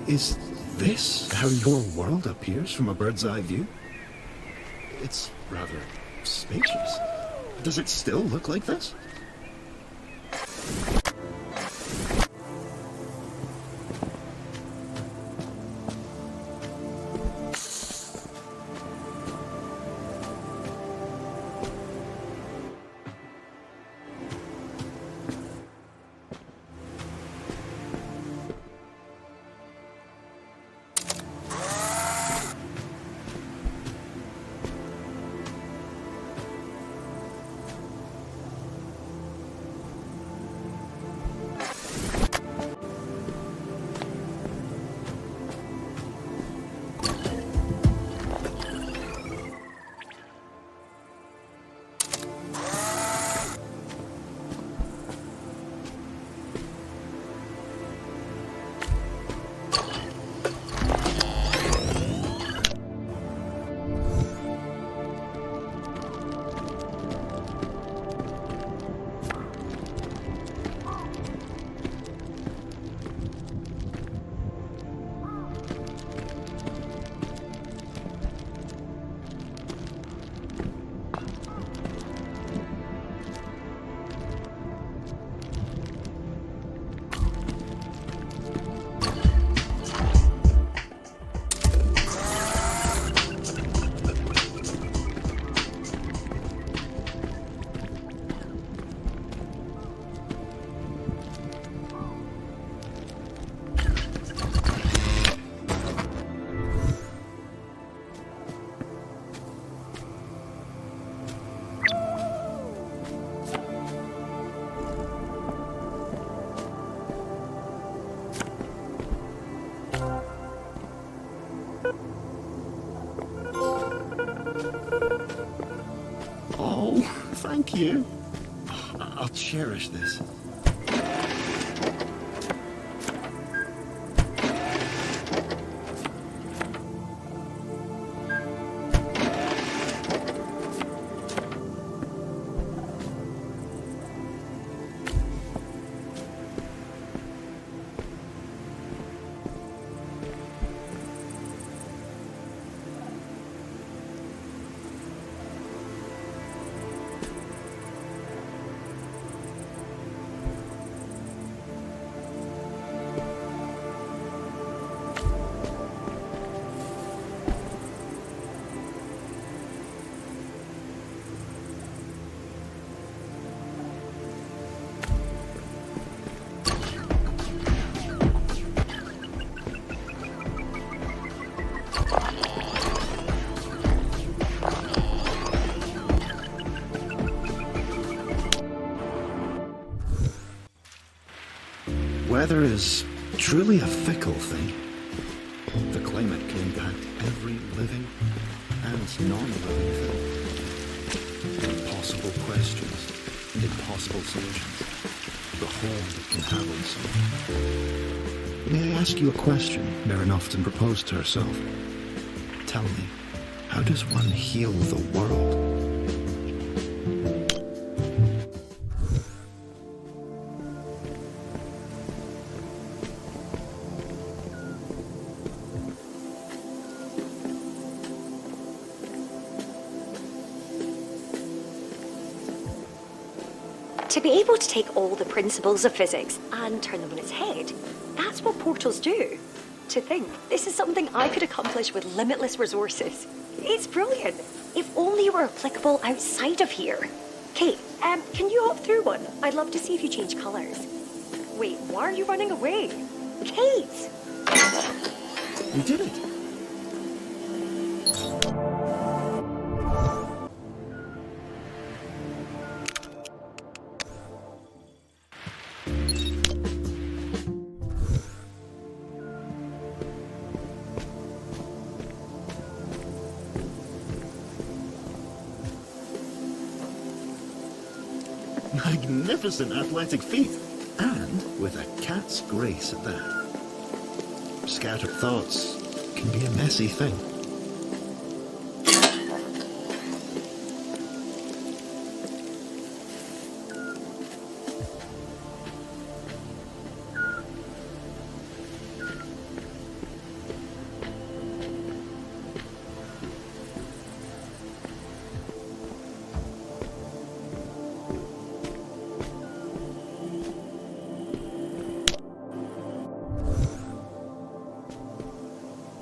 Is this how your world appears from a bird's eye view? It's rather spacious. Does it still look like this? Oh, thank you. I'll cherish this. Weather is truly a fickle thing. The climate can impact every living and non-living thing. Impossible questions and impossible solutions. The whole that can have on some. May I ask you a question Merrin often proposed to herself? Tell me, how does one heal the world? To be able to take all the principles of physics and turn them on its head, that's what portals do. To think, this is something I could accomplish with limitless resources. It's brilliant. If only it were applicable outside of here. Kate, can you hop through one? I'd love to see if you change colours. Wait, why are you running away? Kate! You did it! Magnificent athletic feat, and with a cat's grace at that. Scattered thoughts can be a messy thing.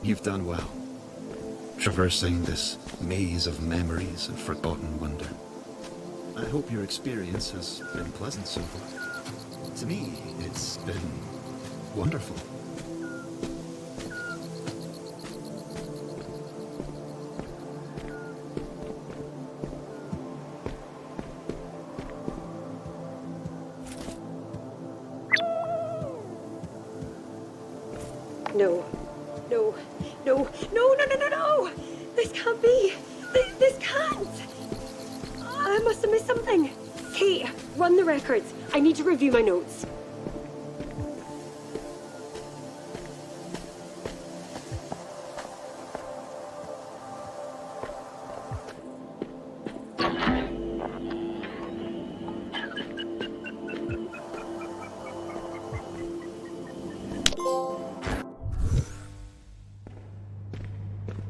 You've done well, traversing this maze of memories and forgotten wonder. I hope your experience has been pleasant so far. To me, it's been wonderful. No. No. No. No, no, no, no, no! This can't be! This can't! I must have missed something. Kate, run the records. I need to review my notes.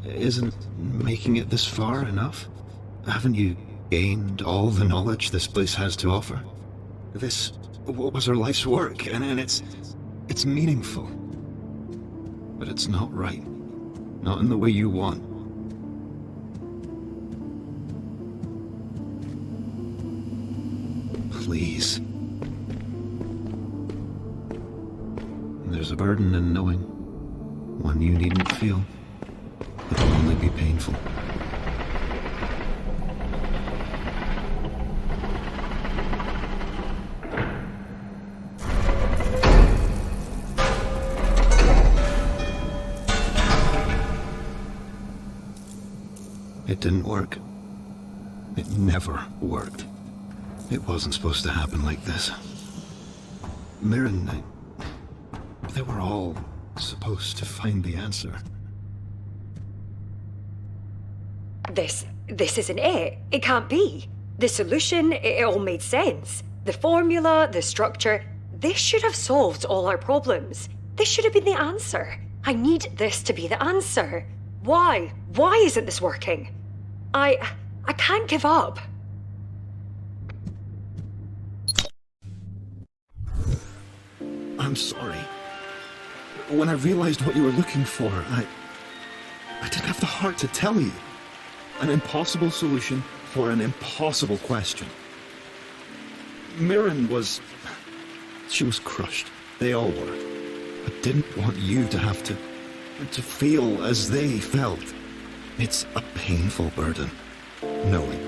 Isn't making it this far enough? Haven't you gained all the knowledge this place has to offer? This was her life's work, and it's meaningful. But it's not right. Not in the way you want. Please. There's a burden in knowing one you needn't feel. It'll only be painful. It didn't work. It never worked. It wasn't supposed to happen like this. Mirren, they were all supposed to find the answer. This isn't it. It can't be. The solution, it all made sense. The formula, the structure, this should have solved all our problems. This should have been the answer. I need this to be the answer. Why? Why isn't this working? I can't give up. I'm sorry. When I realized what you were looking for, I didn't have the heart to tell you. An impossible solution for an impossible question. Mirren was... she was crushed. They all were. I didn't want you to have to feel as they felt. It's a painful burden, knowing.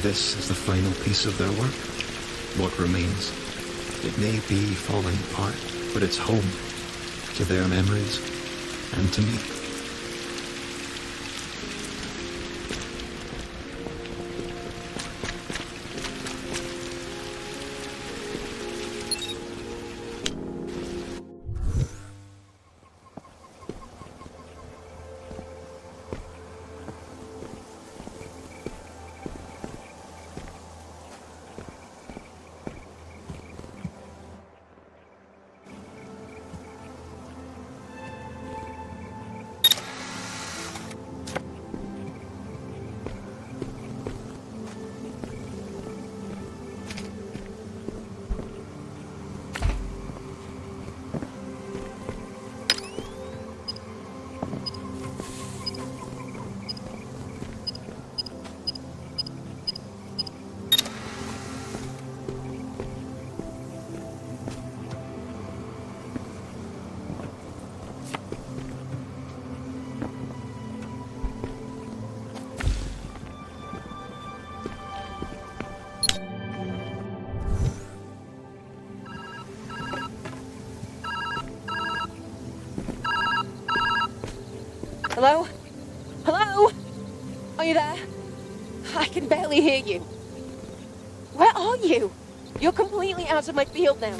This is the final piece of their work. What remains. It may be falling apart, but it's home to their memories and to me. Hello? Hello? Are you there? I can barely hear you. Where are you? You're completely out of my field now.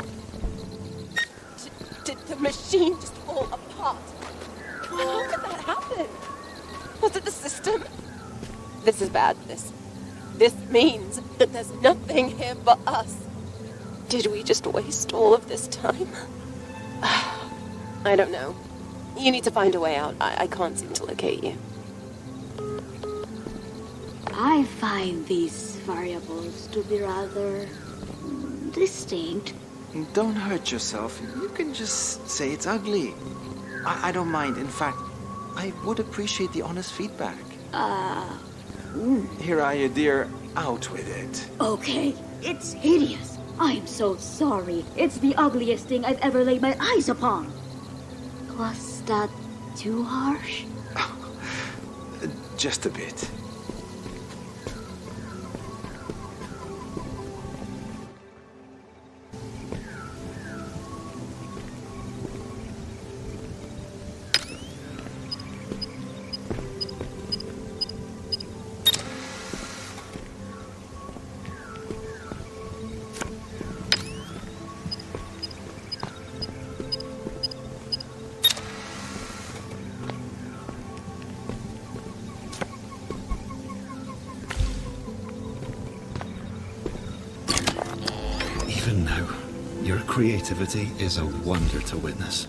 Did the machine just fall apart? How could that happen? Was it the system? This is bad. This means that there's nothing here for us. Did we just waste all of this time? I don't know. You need to find a way out. I can't seem to locate you. I find these variables to be rather distinct. Don't hurt yourself. You can just say it's ugly. I don't mind. In fact, I would appreciate the honest feedback. Hiraya, dear, out with it. Okay, it's hideous. I'm so sorry. It's the ugliest thing I've ever laid my eyes upon. Was that too harsh? Just a bit. Even now, your creativity is a wonder to witness.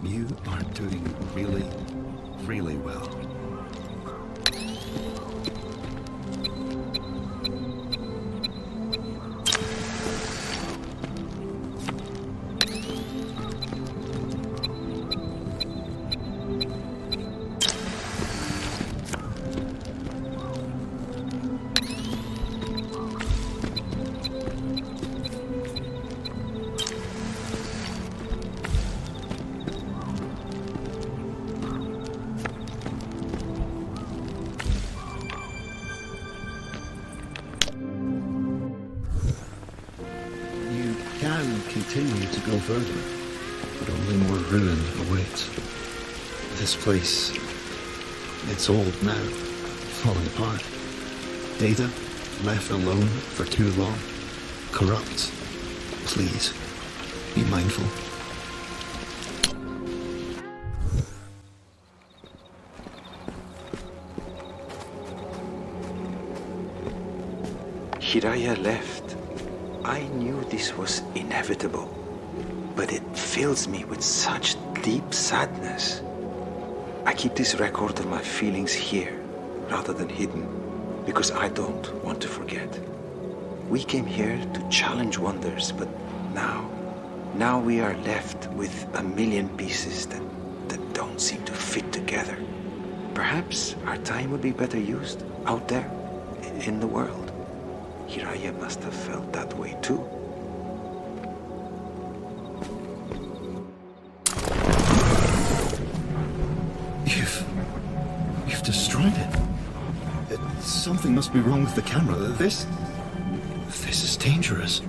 You are doing really, really well. Continue to go further, but only more ruin awaits. This place, it's old now, falling apart. Data, left alone for too long, corrupt. Please, be mindful. Hiraya left. I knew this was inevitable, but it fills me with such deep sadness. I keep this record of my feelings here, rather than hidden, because I don't want to forget. We came here to challenge wonders, but now we are left with a million pieces that don't seem to fit together. Perhaps our time would be better used out there, in the world. Hiraya must have felt that way too. Something must be wrong with the camera. This is dangerous.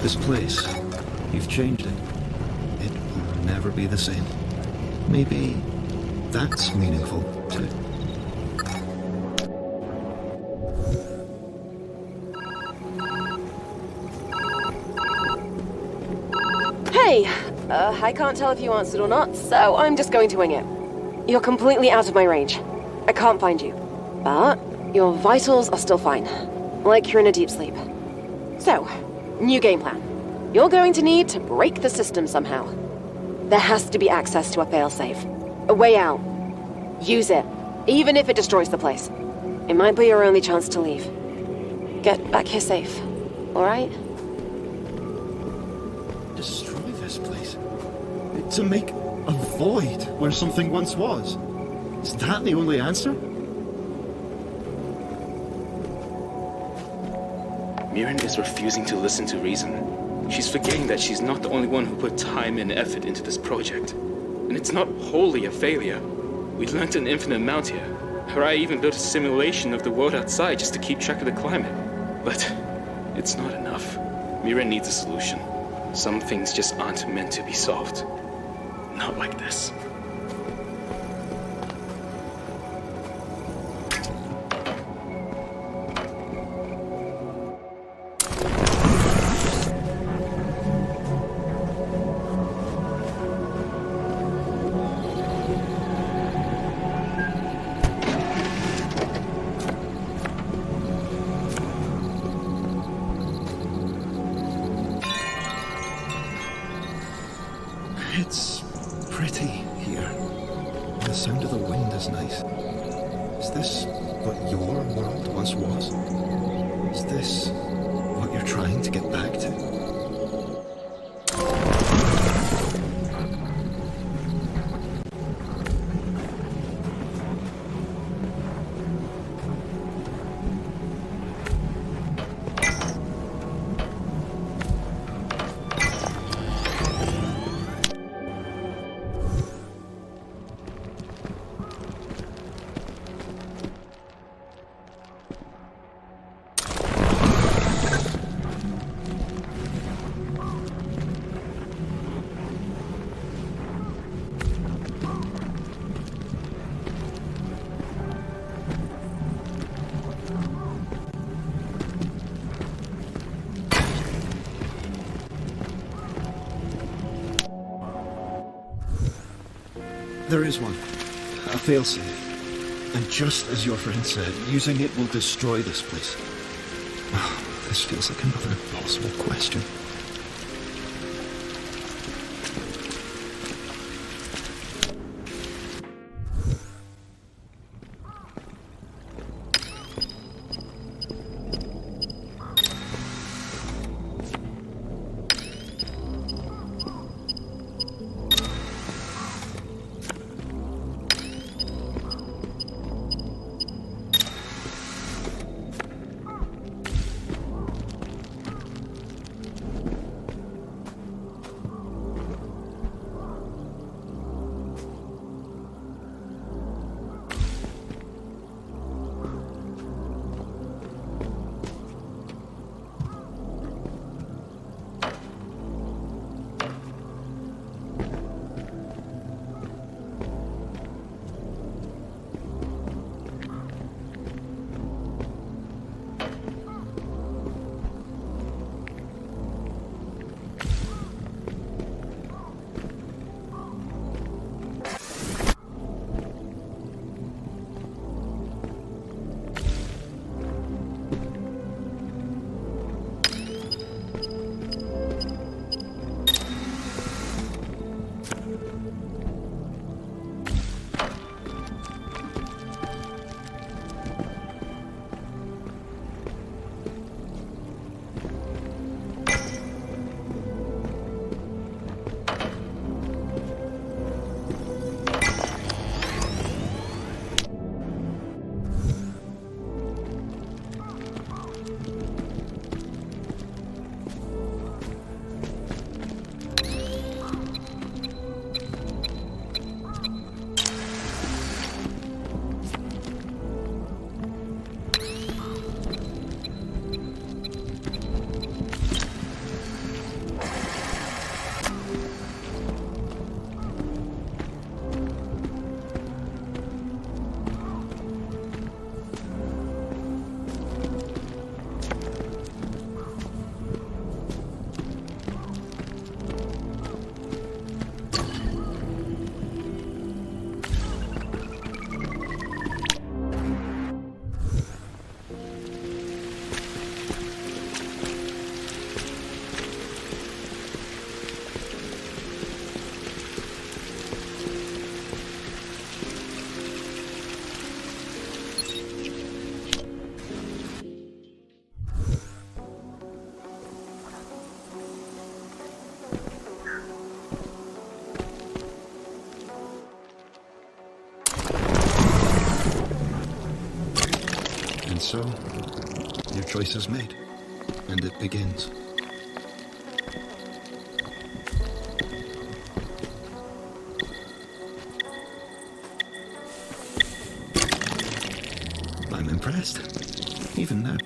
This place, you've changed it. It will never be the same. Maybe that's meaningful, too. Hey! I can't tell if you answered or not, so I'm just going to wing it. You're completely out of my range. I can't find you. But your vitals are still fine. Like you're in a deep sleep. So, new game plan. You're going to need to break the system somehow. There has to be access to a failsafe. A way out. Use it, even if it destroys the place. It might be your only chance to leave. Get back here safe, alright? Destroy this place? To make a void where something once was? Is that the only answer? Mirren is refusing to listen to reason. She's forgetting that she's not the only one who put time and effort into this project. And it's not wholly a failure. We learned an infinite amount here. Harai even built a simulation of the world outside just to keep track of the climate. But it's not enough. Mirren needs a solution. Some things just aren't meant to be solved. Not like this. It's pretty here. The sound of the wind is nice. Is this what your world once was? Is this what you're trying to get back to? There is one. A failsafe. And just as your friend said, using it will destroy this place. This feels like another impossible question. And so, your choice is made, and it begins. I'm impressed, even now.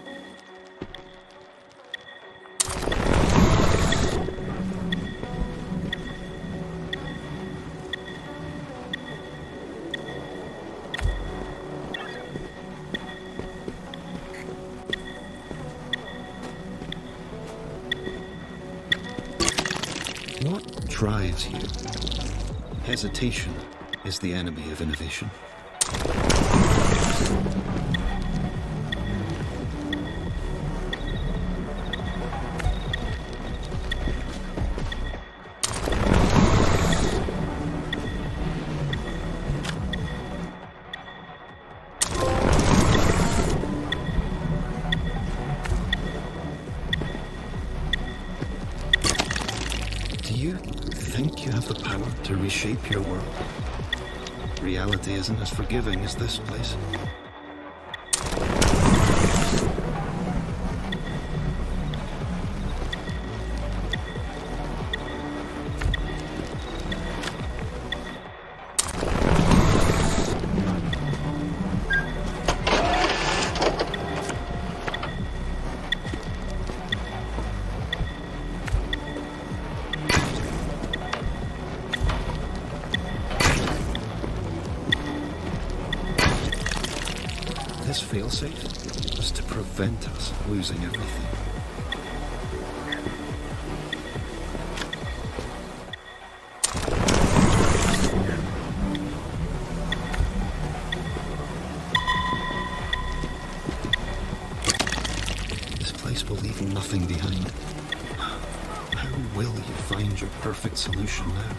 What drives you? Hesitation is the enemy of innovation. Do you think you have the power to reshape your world? Reality isn't as forgiving as this place. This failsafe was to prevent us losing everything. This place will leave nothing behind. How will you find your perfect solution now?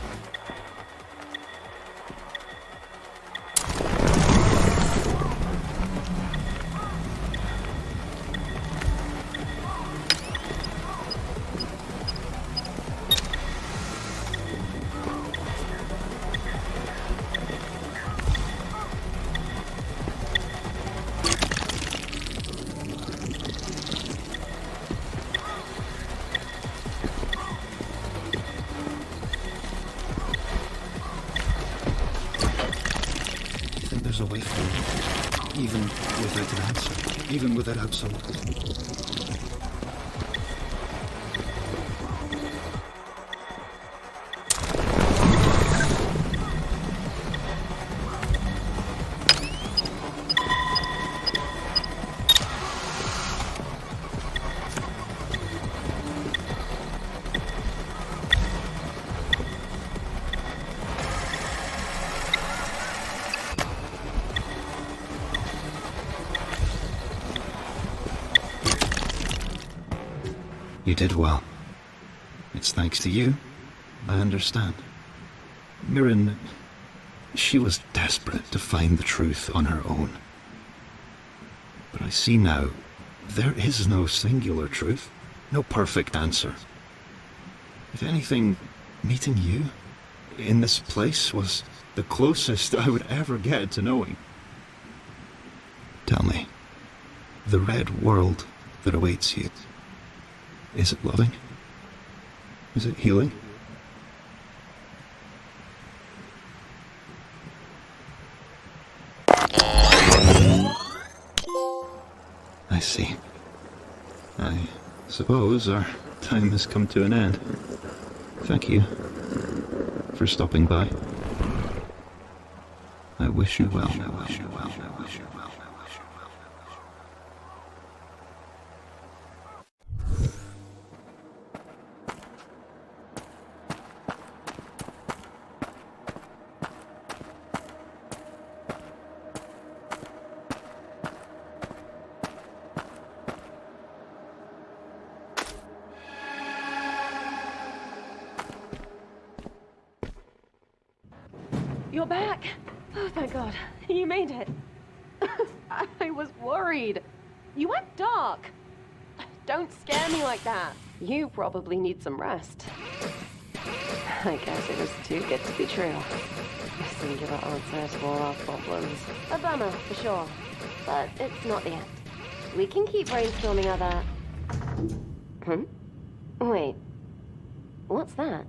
There's a way forward, even without an answer, even without absolute. You did well. It's thanks to you. I understand. Mirren, she was desperate to find the truth on her own. But I see now, there is no singular truth, no perfect answer. If anything, meeting you in this place was the closest I would ever get to knowing. Tell me, the red world that awaits you, is it loving? Is it healing? I see. I suppose our time has come to an end. Thank you for stopping by. I wish you well. You're back! Oh, thank God. You made it. I was worried. You went dark. Don't scare me like that. You probably need some rest. I guess it was too good to be true. A singular answer to all our problems. A bummer, for sure. But it's not the end. We can keep brainstorming on that. Wait. What's that?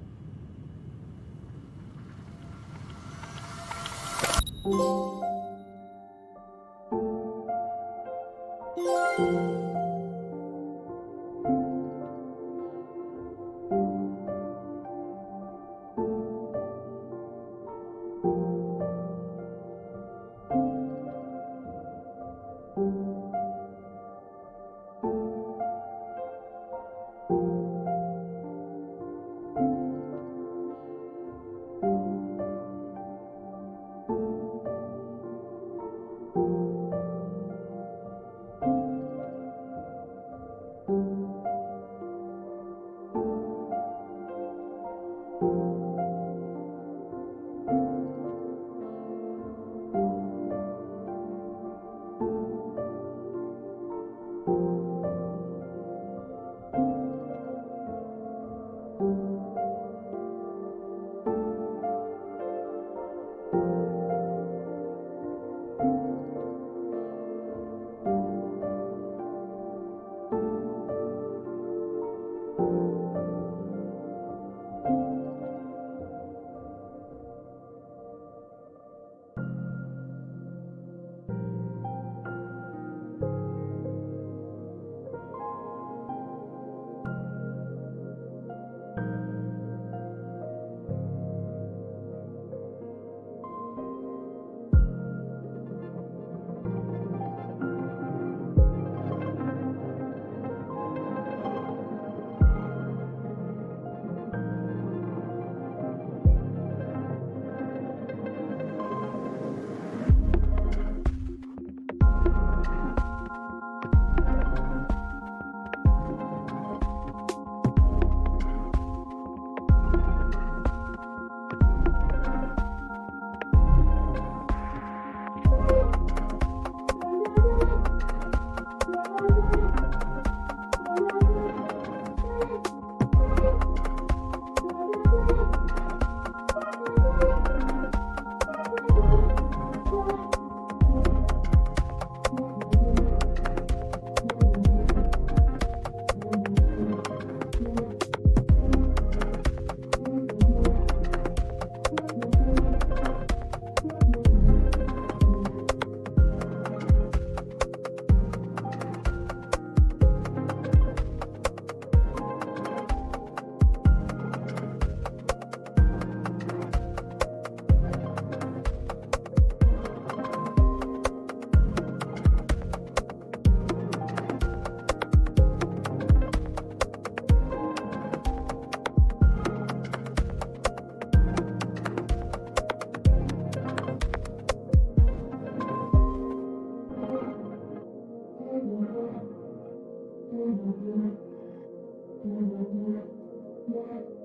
Yeah.